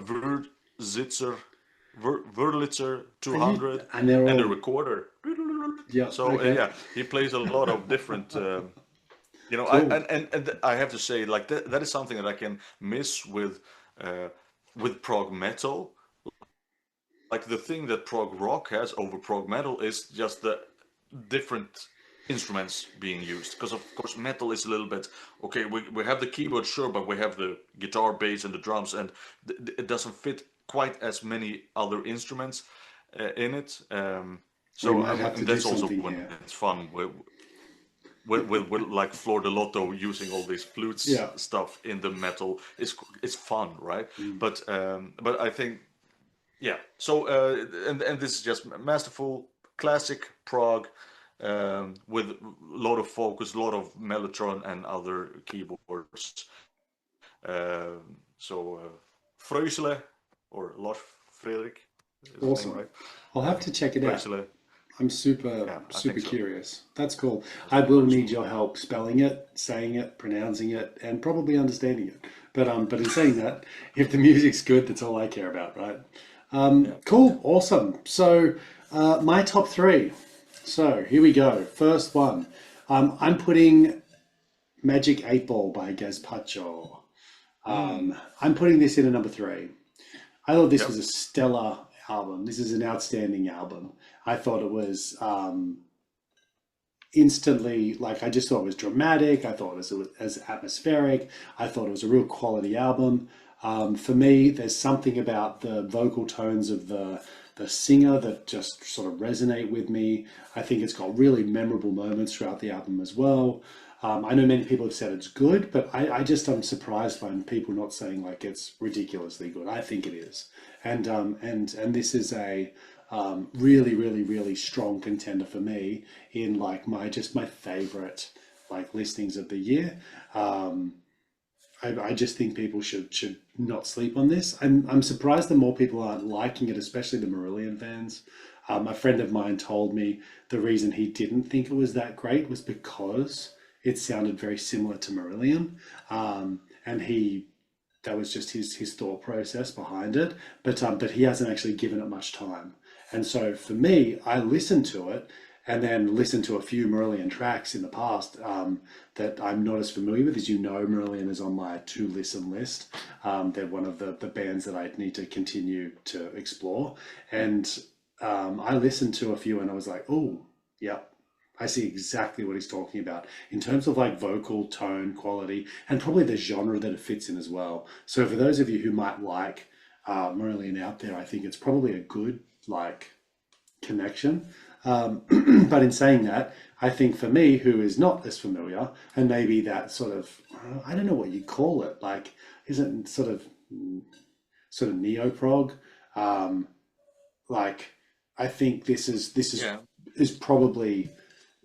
Wurlitzer And 200, they're and a all, recorder. yeah, So okay, yeah, he plays a lot of different. I cool. and I have to say, like that is something that I can miss uh, with prog metal. Like the thing that prog rock has over prog metal is just the different instruments being used. Because of course metal is a little bit okay. We have the keyboard, sure, but we have the guitar, bass, and the drums, and it doesn't fit quite as many other instruments in it. We So might have to and do that's also something when here. it's fun. With like Flor de Lotto using all these flutes Yeah. stuff in the metal is fun, right? Mm. But I think yeah. So and this is just masterful classic prog with a lot of focus, a lot of mellotron and other keyboards. So Frösele or Lars Fredrik is his name, Awesome. right? I'll have to check it out. Frösele. I'm super, Yeah, I super think so. curious. That's cool. That's I one of will those need two. your help spelling it, saying it, pronouncing it, and probably understanding it. But in saying that, if the music's good, that's all I care about, right? Yeah, yeah. Cool, awesome. So, my top three. So here we go. First one. I'm putting Magic 8 Ball by Gazpacho. Mm. I'm putting this in at number three. I thought this was Yep. a stellar album. This is an outstanding album. I thought it was instantly, like, I just thought it was dramatic. I thought it was atmospheric. I thought it was a real quality album. For me, there's something about the vocal tones of the singer that just sort of resonate with me. I think it's got really memorable moments throughout the album as well. I know many people have said it's good, but I just am surprised by people not saying like it's ridiculously good. I think it is, and this is a really, really, really strong contender for me in like my favorite like listings of the year. I just think people should not sleep on this. I'm surprised that more people aren't liking it, especially the Marillion fans. A friend of mine told me the reason he didn't think it was that great was because it sounded very similar to Marillion, and he that was just his thought process behind it. But he hasn't actually given it much time. And so for me, I listened to it and then listened to a few Marillion tracks in the past that I'm not as familiar with. As you know, Marillion is on my to listen list. They're one of the bands that I need to continue to explore. And I listened to a few and I was like, oh, yep, I see exactly what he's talking about in terms of like vocal tone, quality, and probably the genre that it fits in as well. So for those of you who might like Marillion out there, I think it's probably a good like connection. But in saying that, I think for me, who is not as familiar, and maybe that sort of, I don't know what you call it, like, isn't sort of neo prog, um, like. I think this Yeah. is probably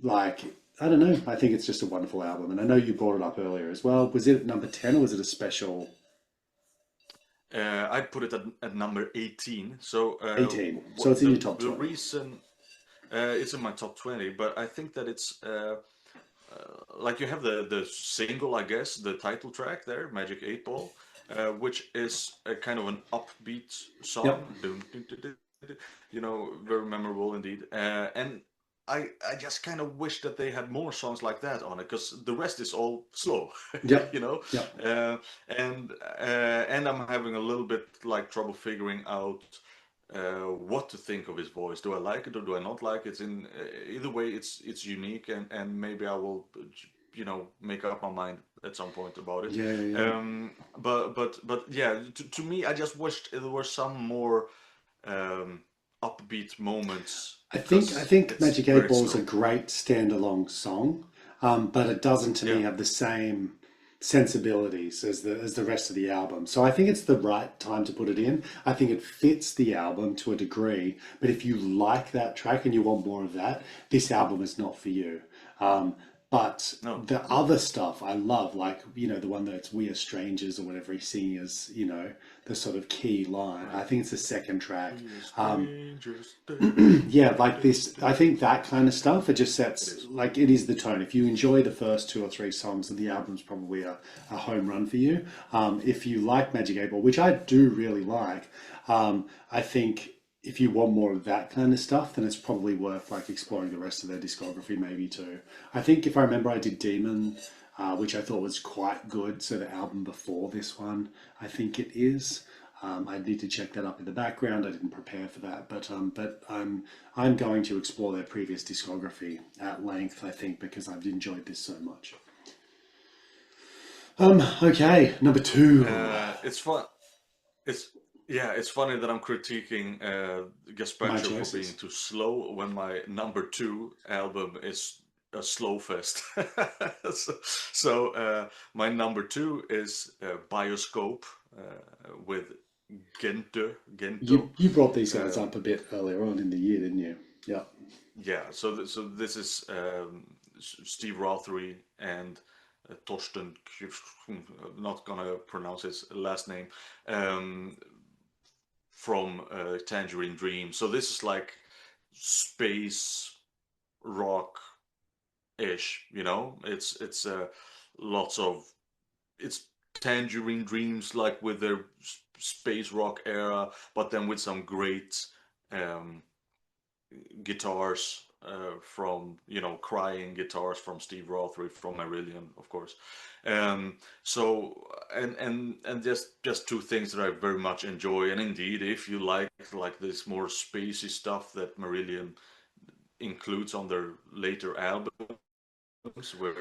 like, I don't know. I think it's just a wonderful album, and I know you brought it up earlier as well. Was it number 10 or was it a special I'd put it at number 18. So 18? So what it's in your top the 20. reason it's in my top 20, but I think that it's like you have the single, I guess, the title track there, Magic 8 Ball, which is a kind of an upbeat Yep. song, dun, dun, dun, dun, dun, very memorable indeed. And I just kind of wish that they had more songs like that on it, because the rest is all slow, Yep. you know. Yep. Uh, and I'm having a little bit like trouble figuring out what to think of his voice. Do I like it or do I not like it? In either way, it's unique, and maybe I will, make up my mind at some point about it. Yeah. Yeah. But yeah, to me, I just wished there were some more um, upbeat moments I because think it's Magic 8 very Ball is a slow. great standalone song, but it doesn't to me Yeah. have the same sensibilities as the rest of the album. So I think it's the right time to put it in. I think it fits the album to a degree, but if you like that track and you want more of that, this album is not for you. Um, but No. the No. other stuff I love, like, the one that's We Are Strangers or whatever he's singing as, the sort of key line. I Right. think it's the second track. We are Um, strangers. yeah, like this, I think that kind of stuff, it just It sets, is. like, it is the tone. If you enjoy the first two or three songs, then the album's probably a home run for you. If you like Magic 8 Ball, which I do really like, I think if you want more of that kind of stuff, then it's probably worth like exploring the rest of their discography maybe too. I think if I remember, I did Demon, which I thought was quite good. So the album before this one, I think it is. I need to check that up in the background. I didn't prepare for that, but I'm going to explore their previous discography at length. I think because I've enjoyed this so much. Okay, number two. It's fun. It's Yeah, it's funny that I'm critiquing My Gazpacho for being choices. too slow when my number two album is a slow fest. so my number two is Bioscope with Gento. You brought these guys Um, up a bit earlier on in the year, didn't you? Yeah. yeah, so this is Steve Rothery and Torsten. I'm not gonna pronounce his last name. Um, from Tangerine Dream. So this is like space rock ish. It's lots of it's Tangerine Dreams like with their space rock era, but then with some great um, guitars from crying guitars from Steve Rothery from Marillion, of course. So and just two things that I very much enjoy. And indeed, if you like this more spacey stuff that Marillion includes on their later albums, where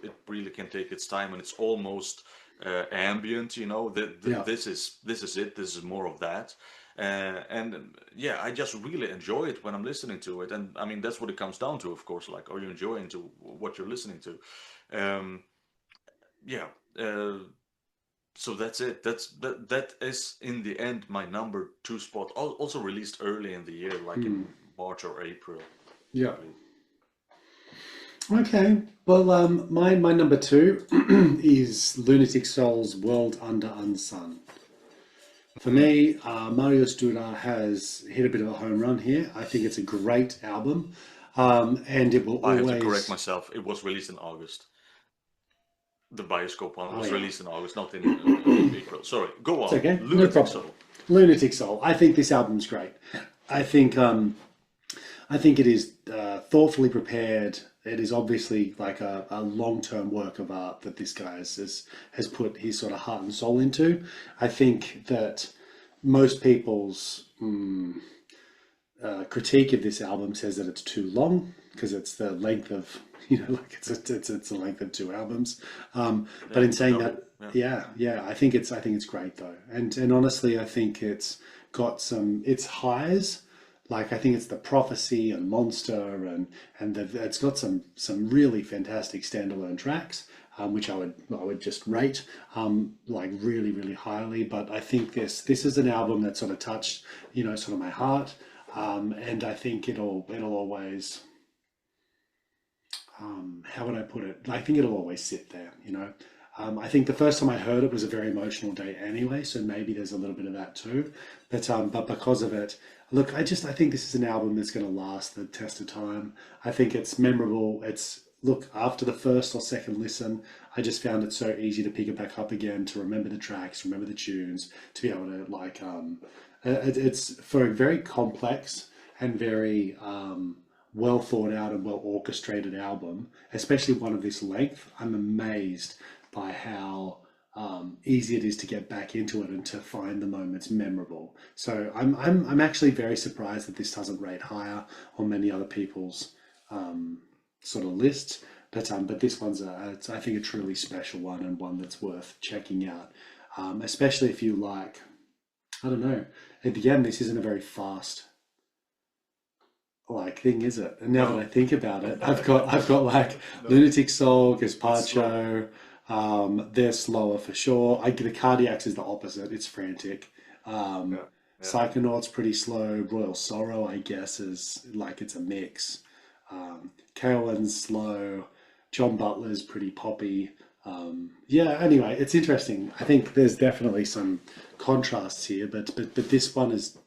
it really can take its time and it's almost ambient. Yeah. This is it. This is more of that. And yeah, I just really enjoy it when I'm listening to it. And I mean, that's what it comes down to, of course. Like, are you enjoying to what you're listening to? Um, yeah. So that's it. That is in the end my number two spot. Also released early in the year, like in March or April, I Yeah. believe. Okay. Well, my number two is Lunatic Soul's World Under Unsung. For Mhm. me, Mario Studa has hit a bit of a home run here. I think it's a great album, and it will I have to correct always. myself. It was released in August. The Bioscope one Oh was yeah, released in August, not in April. Sorry. Go it's on. okay, no Lunatic problem. Soul. Lunatic Soul. I think this album's great. I think I think it is thoughtfully prepared. It is obviously like a long-term work of art that this guy has put his sort of heart and soul into. I think that most people's critique of this album says that it's too long because it's the length of like it's the length of two albums. But Yeah, in the saying that, double. Yeah. yeah, I think it's great though, and honestly, I think it's got its highs. Like I think it's the Prophecy and Monster it's got some really fantastic standalone tracks, which I would just rate like really highly. But I think this is an album that sort of touched sort of my heart. And I think it'll always, how would I put it? I think it'll always sit there, you know. I think the first time I heard it was a very emotional day anyway, so maybe there's a little bit of that too. But because of it, look, I think this is an album that's going to last the test of time. I think it's memorable. It's look after the first or second listen, I just found it so easy to pick it back up again, to remember the tracks, remember the tunes, to be able to like. It's for a very complex and very well thought out and well orchestrated album, especially one of this length. I'm amazed by how easy it is to get back into it and to find the moments memorable. So I'm actually very surprised that this doesn't rate higher on many other people's sort of lists. But this one's I think a truly special one, and one that's worth checking out, especially if you like. I don't know. Again, this isn't a very fast like thing, is it? And now that I No, think about it, no, I've got like no. Lunatic Soul, It's slow. Gazpacho. They're slower for sure. The Cardiacs is the opposite. It's frantic. Um, Yeah, yeah. Psychonaut's pretty slow. Royal Sorrow, I guess, is like it's a mix. Cohen's slow. John Butler's pretty poppy. Yeah. Anyway, it's interesting. I think there's definitely some contrasts here, but this one is,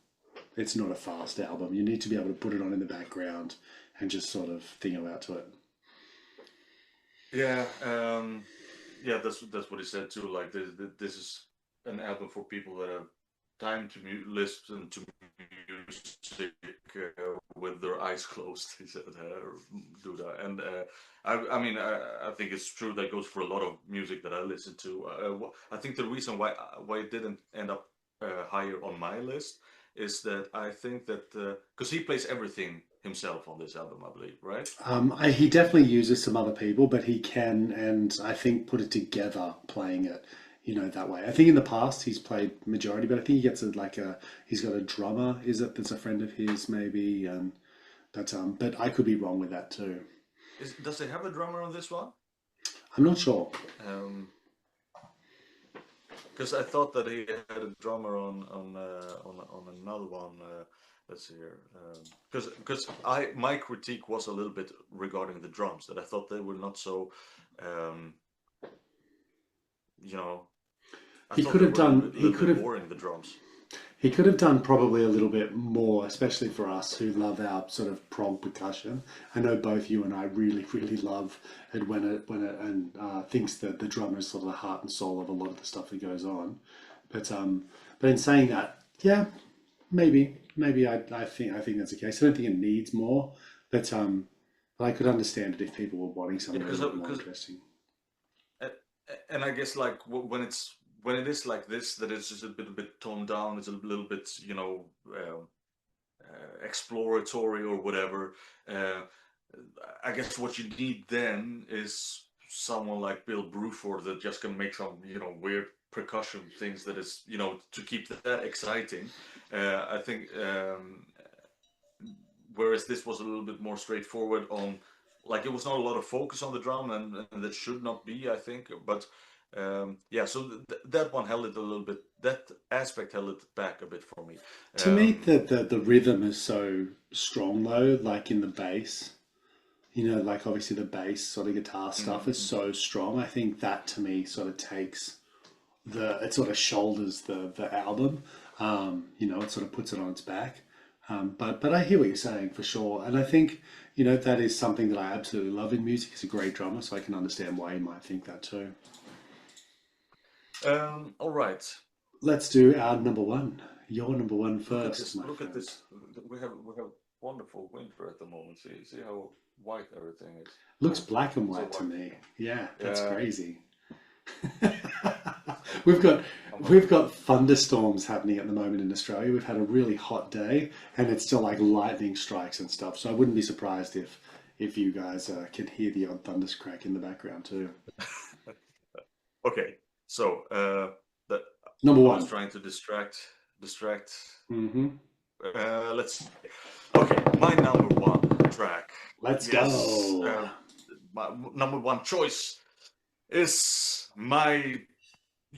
it's not a fast album. You need to be able to put it on in the background and just sort of think about to it. Yeah, yeah, that's what he said too. Like this is an album for people that have time to listen to music with their eyes closed. He said, "Do that." And I mean, I think it's true. That goes for a lot of music that I listen to. I think the reason why it didn't end up higher on my list is that I think that because he plays everything himself on this album, I believe, right? He definitely uses some other people, but he can, and I think put it together playing it, that way. I think in the past he's played majority, but I think he gets he's got a drummer, is it? That's a friend of his, maybe, and but I could be wrong with that too. Does he have a drummer on this one? I'm not sure. Um, Because I thought that he had a drummer on another one. Let's see here. Because I my critique was a little bit regarding the drums, that I thought they were not so. Um, you know, I He thought could they have were a done. He little could bit have. boring, the drums. He could have done probably a little bit more, especially for us who love our sort of prog percussion. I know both you and I really, really love it when it and thinks that the drummer is sort of the heart and soul of a lot of the stuff that goes on. But but in saying that, yeah, maybe I think that's the case. I don't think it needs more, but but I could understand it if people were wanting Yeah, something a little bit more because interesting. uh, and I guess like when it is like this, that it's just a bit toned down. It's a little bit, exploratory or whatever. Uh, I guess what you need then is someone like Bill Bruford that just can make some, weird percussion things that is, to keep that exciting. I think, whereas this was a little bit more straightforward on, like, it was not a lot of focus on the drum, and that should not be, I think. But yeah, so that one held it a little bit. That aspect held it back a bit for me. To me, Um, the rhythm is so strong though, like in the bass. Like obviously the bass sort of guitar stuff is mhm. so strong. I think that to me sort of takes it sort of shoulders the album. It sort of puts it on its back. But I hear what you're saying for sure, and I think that is something that I absolutely love in music. He's a great drummer, so I can understand why you might think that too. All right. Let's do our number one. Your number one Look at first, this. my Look at friend. this. We have wonderful winter at the moment. See how white everything is. Looks black and So white to white. me. Yeah, that's Yeah. crazy. I'm we've got I'm we've got thunderstorms happening at the moment in Australia. We've had a really hot day, and it's still like lightning strikes and stuff. So I wouldn't be surprised if you guys can hear the odd thunder crack in the background too. okay. So that Number I was one. trying to distract. Mm-hmm. Let's. Okay, my number one track. Let's Yes, go. my number one choice is my,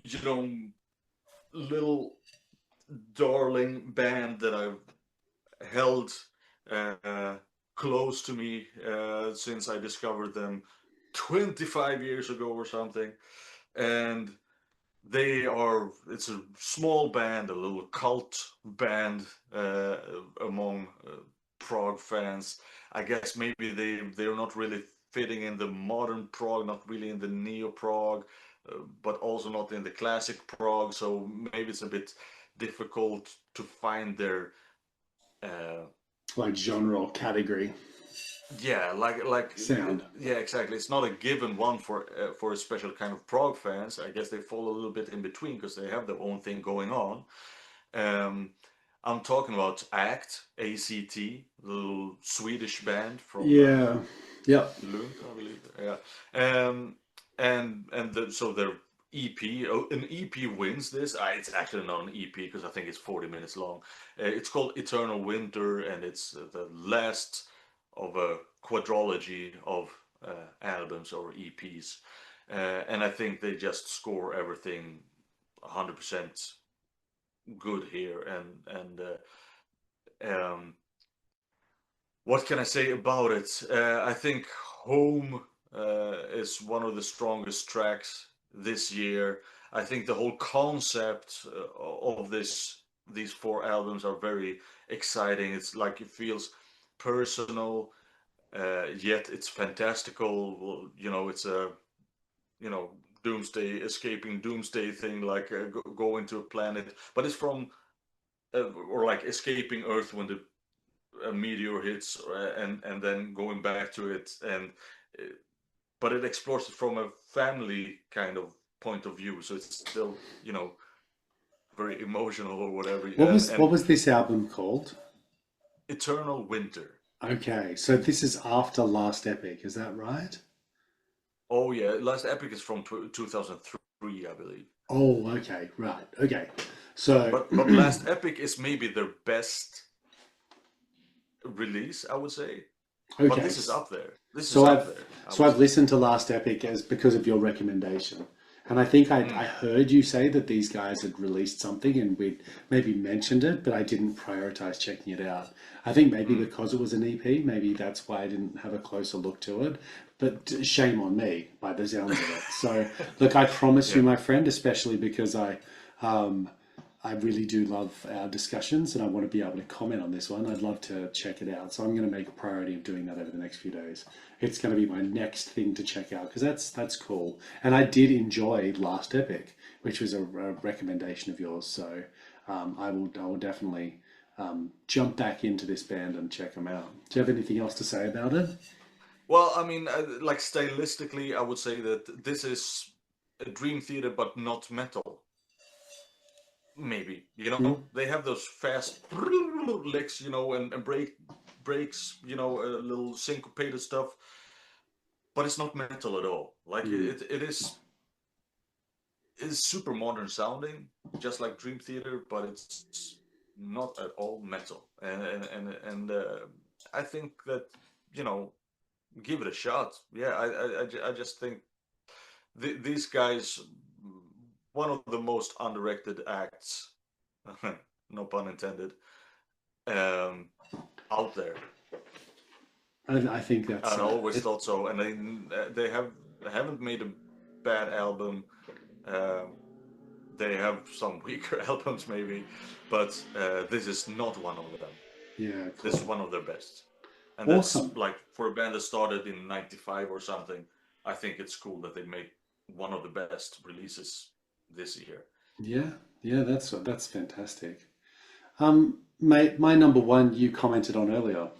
you know, little darling band that I've held close to me since I discovered them 25 years ago or something. And it's a small band, a little cult band among prog fans. I guess maybe they're not really fitting in the modern prog, not really in the neo prog, but also not in the classic prog. So maybe it's a bit difficult to find their uh, Like genre or category yeah, sound. yeah, exactly. It's not a given one for a special kind of prog fans. I guess they fall a little bit in between because they have their own thing going on. Um, I'm talking about ACT, the little Swedish band from Yeah. Yep. Lund, I believe. Yeah, so their EP, an EP wins this. It's actually not an EP because I think it's 40 minutes long. It's called Eternal Winter, and it's the last of a quadrilogy of albums or EPs. And I think they just score everything 100% good here. What can I say about it? I think Home is one of the strongest tracks this year. I think the whole concept of these four albums are very exciting. It's like it feels personal, yet it's fantastical. Well, it's a you know doomsday escaping doomsday thing, like going to a planet, but it's from or like escaping Earth when the a meteor hits, and then going back to it, and uh, but it explores it from a family kind of point of view, so it's still very emotional or whatever. What And was this album called? Eternal Winter. Okay, so this is after Last Epic, is that right? Oh yeah, Last Epic is from 2003, I believe. Oh, okay, right. Okay. So But Last Epic is maybe their best release, I would say. But okay. this is up there. This is So up I've there, I so would I've say. listened to Last Epic as because of your recommendation. And I think I Mm, heard you say that these guys had released something and we'd maybe mentioned it, but I didn't prioritize checking it out. I think maybe mm, because it was an EP, maybe that's why I didn't have a closer look to it. But shame on me by the sounds of it. So look, I promise you, yeah. my friend, especially because um, I really do love our discussions and I want to be able to comment on this one. I'd love to check it out. So I'm going to make a priority of doing that over the next few days. It's going to be my next thing to check out because that's cool. And I did enjoy Last Epic, which was a recommendation of yours. So I will definitely jump back into this band and check them out. Do you have anything else to say about it? Well, I mean, like stylistically, I would say that this is a Dream Theater, but not metal. Maybe, Hmm? they have those fast licks, and breaks, a little syncopated stuff, but it's not metal at all. Like Hmm. it is super modern sounding, just like Dream Theater, but it's not at all metal. And I think that you know, give it a shot. Yeah, I just think these guys, one of the most underrated acts, no pun intended, um, out there. I think that's And I always it. thought so. And they haven't made a bad album. Um, they have some weaker albums maybe, but this is not one of them. Yeah, This is cool. one of their best. And that's Awesome. like for a band that started in '95 or something. I think it's cool that they made one of the best releases this year. Yeah, yeah, that's fantastic. My number one you commented on earlier.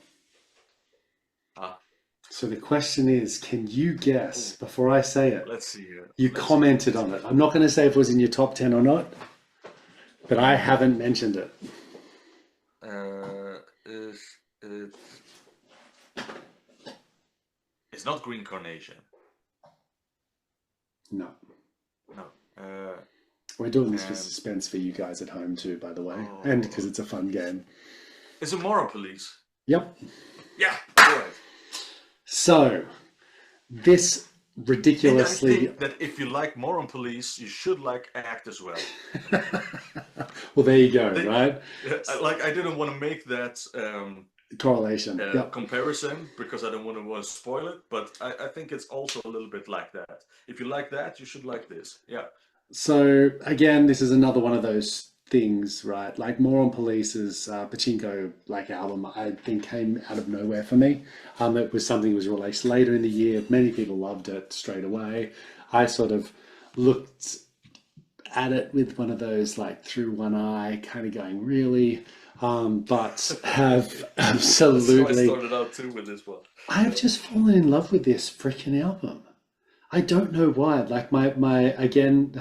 Ah, So the question is, can you guess oh, before I say it? let's see here. You Let's see here. commented Let's on see it. here. I'm not going to say if it was in your top 10 or not, but I Mm, haven't mentioned it. is it? It's not Green Carnation. No. No. We're doing this for And suspense for you guys at home too, by the way, and because oh, it's a fun game. is it Moral Police? Yep. Yeah. All right. So this And I ridiculously. think that if you like Moron Police, you should like Act as well. Well, there you go, They, right? like, I didn't want to make that Correlation. Yep. comparison because I don't want to spoil it, but I think it's also a little bit like that. If you like that, you should like this. Yeah. So again, this is another one of those things, right? Like Moron Police's Pachinko like album, I think came out of nowhere for me. It was something that was released later in the year. Many people loved it straight away. I sort of looked at it with one of those like through one eye, kind of going, really? But have That's how I absolutely, started out too with this one. I have just fallen in love with this freaking album. I don't know why. Like my again,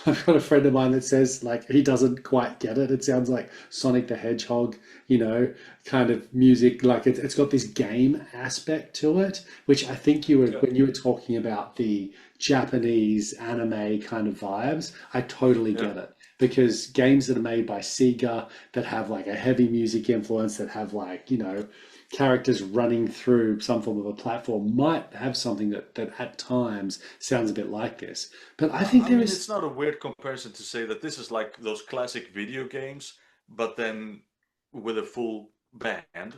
I've got a friend of mine that says like he doesn't quite get it. It sounds like Sonic the Hedgehog, kind of music. Like it's got this game aspect to it, which I think you were Yeah. when you were talking about the Japanese anime kind of vibes. I totally Yeah. get it because games that are made by Sega that have like a heavy music influence, that have like characters running through some form of a platform might have something that at times sounds a bit like this. But I think I there mean, is, it's not a weird comparison to say that this is like those classic video games, but then with a full band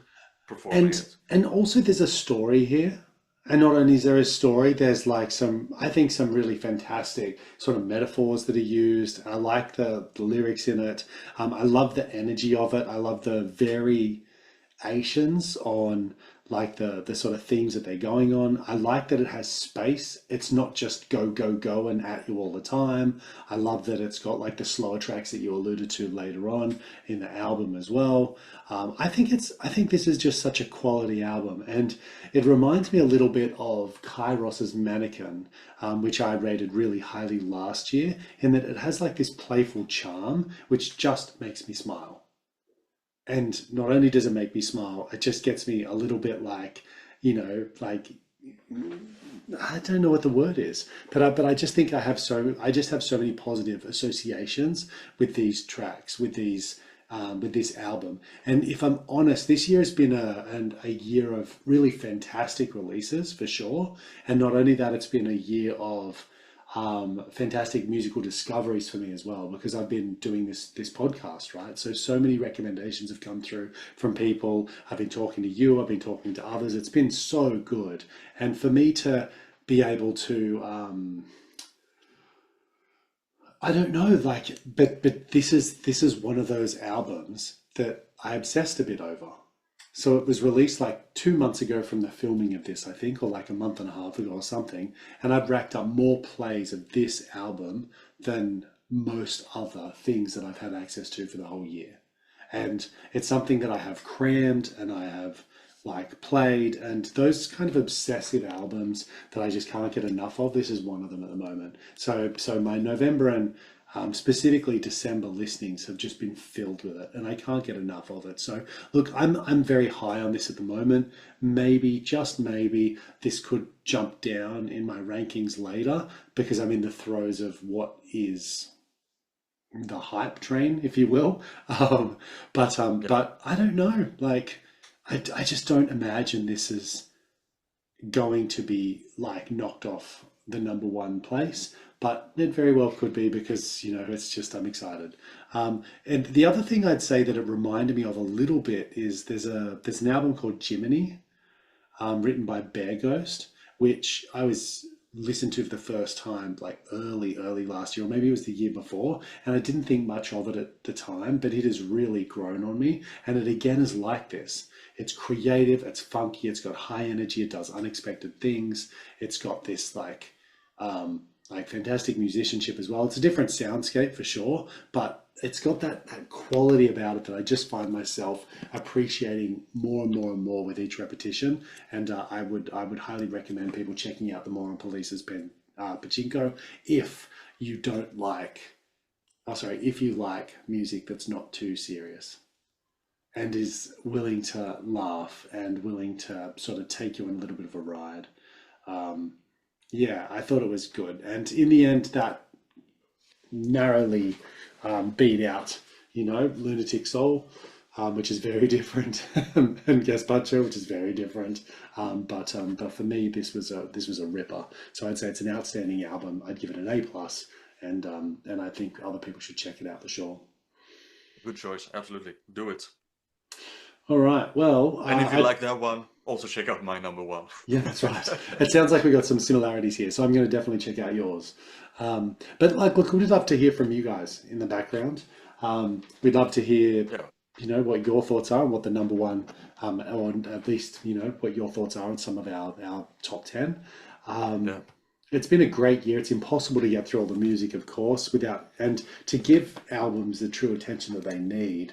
performing and it. and also there's a story here. And not only is there a story, there's like some, I think, some really fantastic sort of metaphors that are used. I like the lyrics in it. I love the energy of it. I love the variations on like the sort of themes that they're going on. I like that it has space. It's not just go go go and at you all the time. I love that it's got like the slower tracks that you alluded to later on in the album as well. I think this is just such a quality album, and it reminds me a little bit of Kairos's Mannequin, which I rated really highly last year, in that it has like this playful charm which just makes me smile. And not only does it make me smile, it just gets me a little bit like, like I don't know what the word is, but I just think I just have so many positive associations with these tracks, with this album. And if I'm honest, this year has been a year of really fantastic releases for sure. And not only that, it's been a year of fantastic musical discoveries for me as well, because I've been doing this podcast, right? So many recommendations have come through from people. I've been talking to you, I've been talking to others. It's been so good, and for me to be able to, I don't know, like, but this is one of those albums that I obsessed a bit over. So it was released like 2 months ago from the filming of this, I think, or like a month and a half ago or something. And I've racked up more plays of this album than most other things that I've had access to for the whole year. And it's something that I have crammed and I have like played, and those kind of obsessive albums that I just can't get enough of. This is one of them at the moment. So my November and specifically December listenings have just been filled with it, and I can't get enough of it. So look, I'm very high on this at the moment. Maybe, just maybe, this could jump down in my rankings later because I'm in the throes of what is the hype train, if you will. Yeah. But I don't know. Like, I just don't imagine this is going to be like knocked off the number one place, but it very well could be because it's just I'm excited. And the other thing I'd say that it reminded me of a little bit is there's an album called Jiminy, written by Bear Ghost, which I was listened to for the first time like early last year, or maybe it was the year before, and I didn't think much of it at the time, but it has really grown on me, and it again is like this. It's creative, it's funky, it's got high energy, it does unexpected things, it's got this like fantastic musicianship as well. It's a different soundscape for sure, but it's got that quality about it that I just find myself appreciating more and more and more with each repetition. And I would highly recommend people checking out the Moron Police's Pachinko if you don't like, oh sorry, if you like music that's not too serious and is willing to laugh and willing to sort of take you on a little bit of a ride. Um, yeah, I thought it was good, and in the end, that narrowly beat out, Lunatic Soul. which is very different, and Gazpacho, which is very different. But for me, this was a ripper. So I'd say it's an outstanding album. I'd give it an A plus, and I think other people should check it out for sure. Good choice. Absolutely. Do it. All right. Well, And if you like that one, also check out my number one. yeah, that's right. It sounds like we got some similarities here, so I'm going to definitely check out yours. But like, look, we'd love to hear from you guys in the background. We'd love to hear, Yeah. what your thoughts are, and what the number one, or at least, what your thoughts are on some of our top 10. Yeah. It's been a great year. It's impossible to get through all the music, of course, and to give albums the true attention that they need.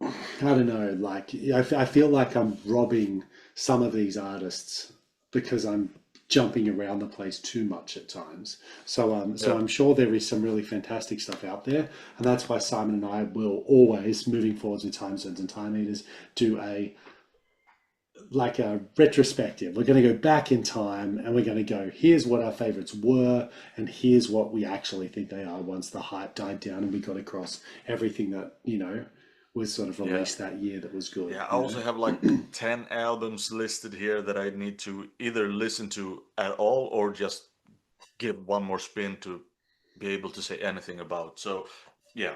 I don't know, like I feel like I'm robbing some of these artists because I'm jumping around the place too much at times. So Yeah. I'm sure there is some really fantastic stuff out there, and that's why Simon and I will always, moving forwards with Time Zones and Time Eaters, do a retrospective. We're going to go back in time and we're going to go, here's what our favorites were, and here's what we actually think they are once the hype died down and we got across everything that, was sort of Yeah. released that year that was good. Yeah. I also have like 10 albums listed here that I need to either listen to at all or just give one more spin to be able to say anything about. So, yeah.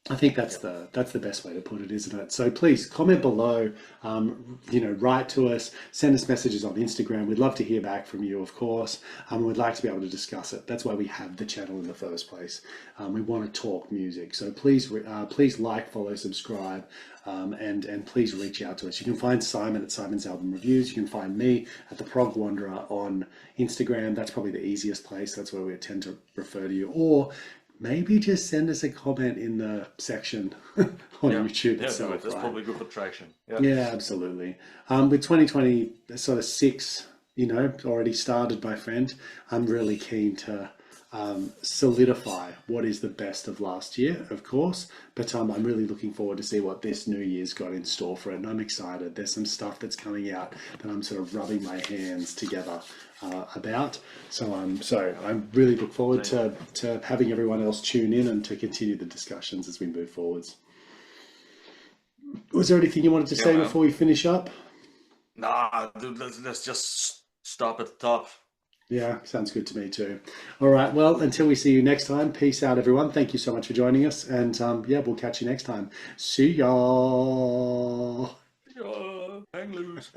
I think that's Yeah. the best way to put it, isn't it? So please comment below, write to us, send us messages on Instagram. We'd love to hear back from you, of course. We'd like to be able to discuss it. That's why we have the channel in the first place. We want to talk music. So please like, follow, subscribe, and please reach out to us. You can find Simon at Simon's Album Reviews. You can find me at the Prog Wanderer on Instagram. That's probably the easiest place. That's where we tend to refer to you. Or maybe just send us a comment in the section on Yeah. YouTube Yeah. itself. Do it. That's Right? probably good for traction. Yeah. Yeah, absolutely. With 2020 sort of six, already started, my friend, I'm really keen to solidify what is the best of last year, of course, but I'm really looking forward to see what this new year's got in store for it, and I'm excited. There's some stuff that's coming out that I'm sort of rubbing my hands together about. So I really look forward to having everyone else tune in and to continue the discussions as we move forwards. Was there anything you wanted to say man. before we finish up? Nah, dude, let's just stop at the top. Yeah, sounds good to me too. All right, well, until we see you next time, peace out, everyone. Thank you so much for joining us, and we'll catch you next time. See ya. Yeah, hang loose.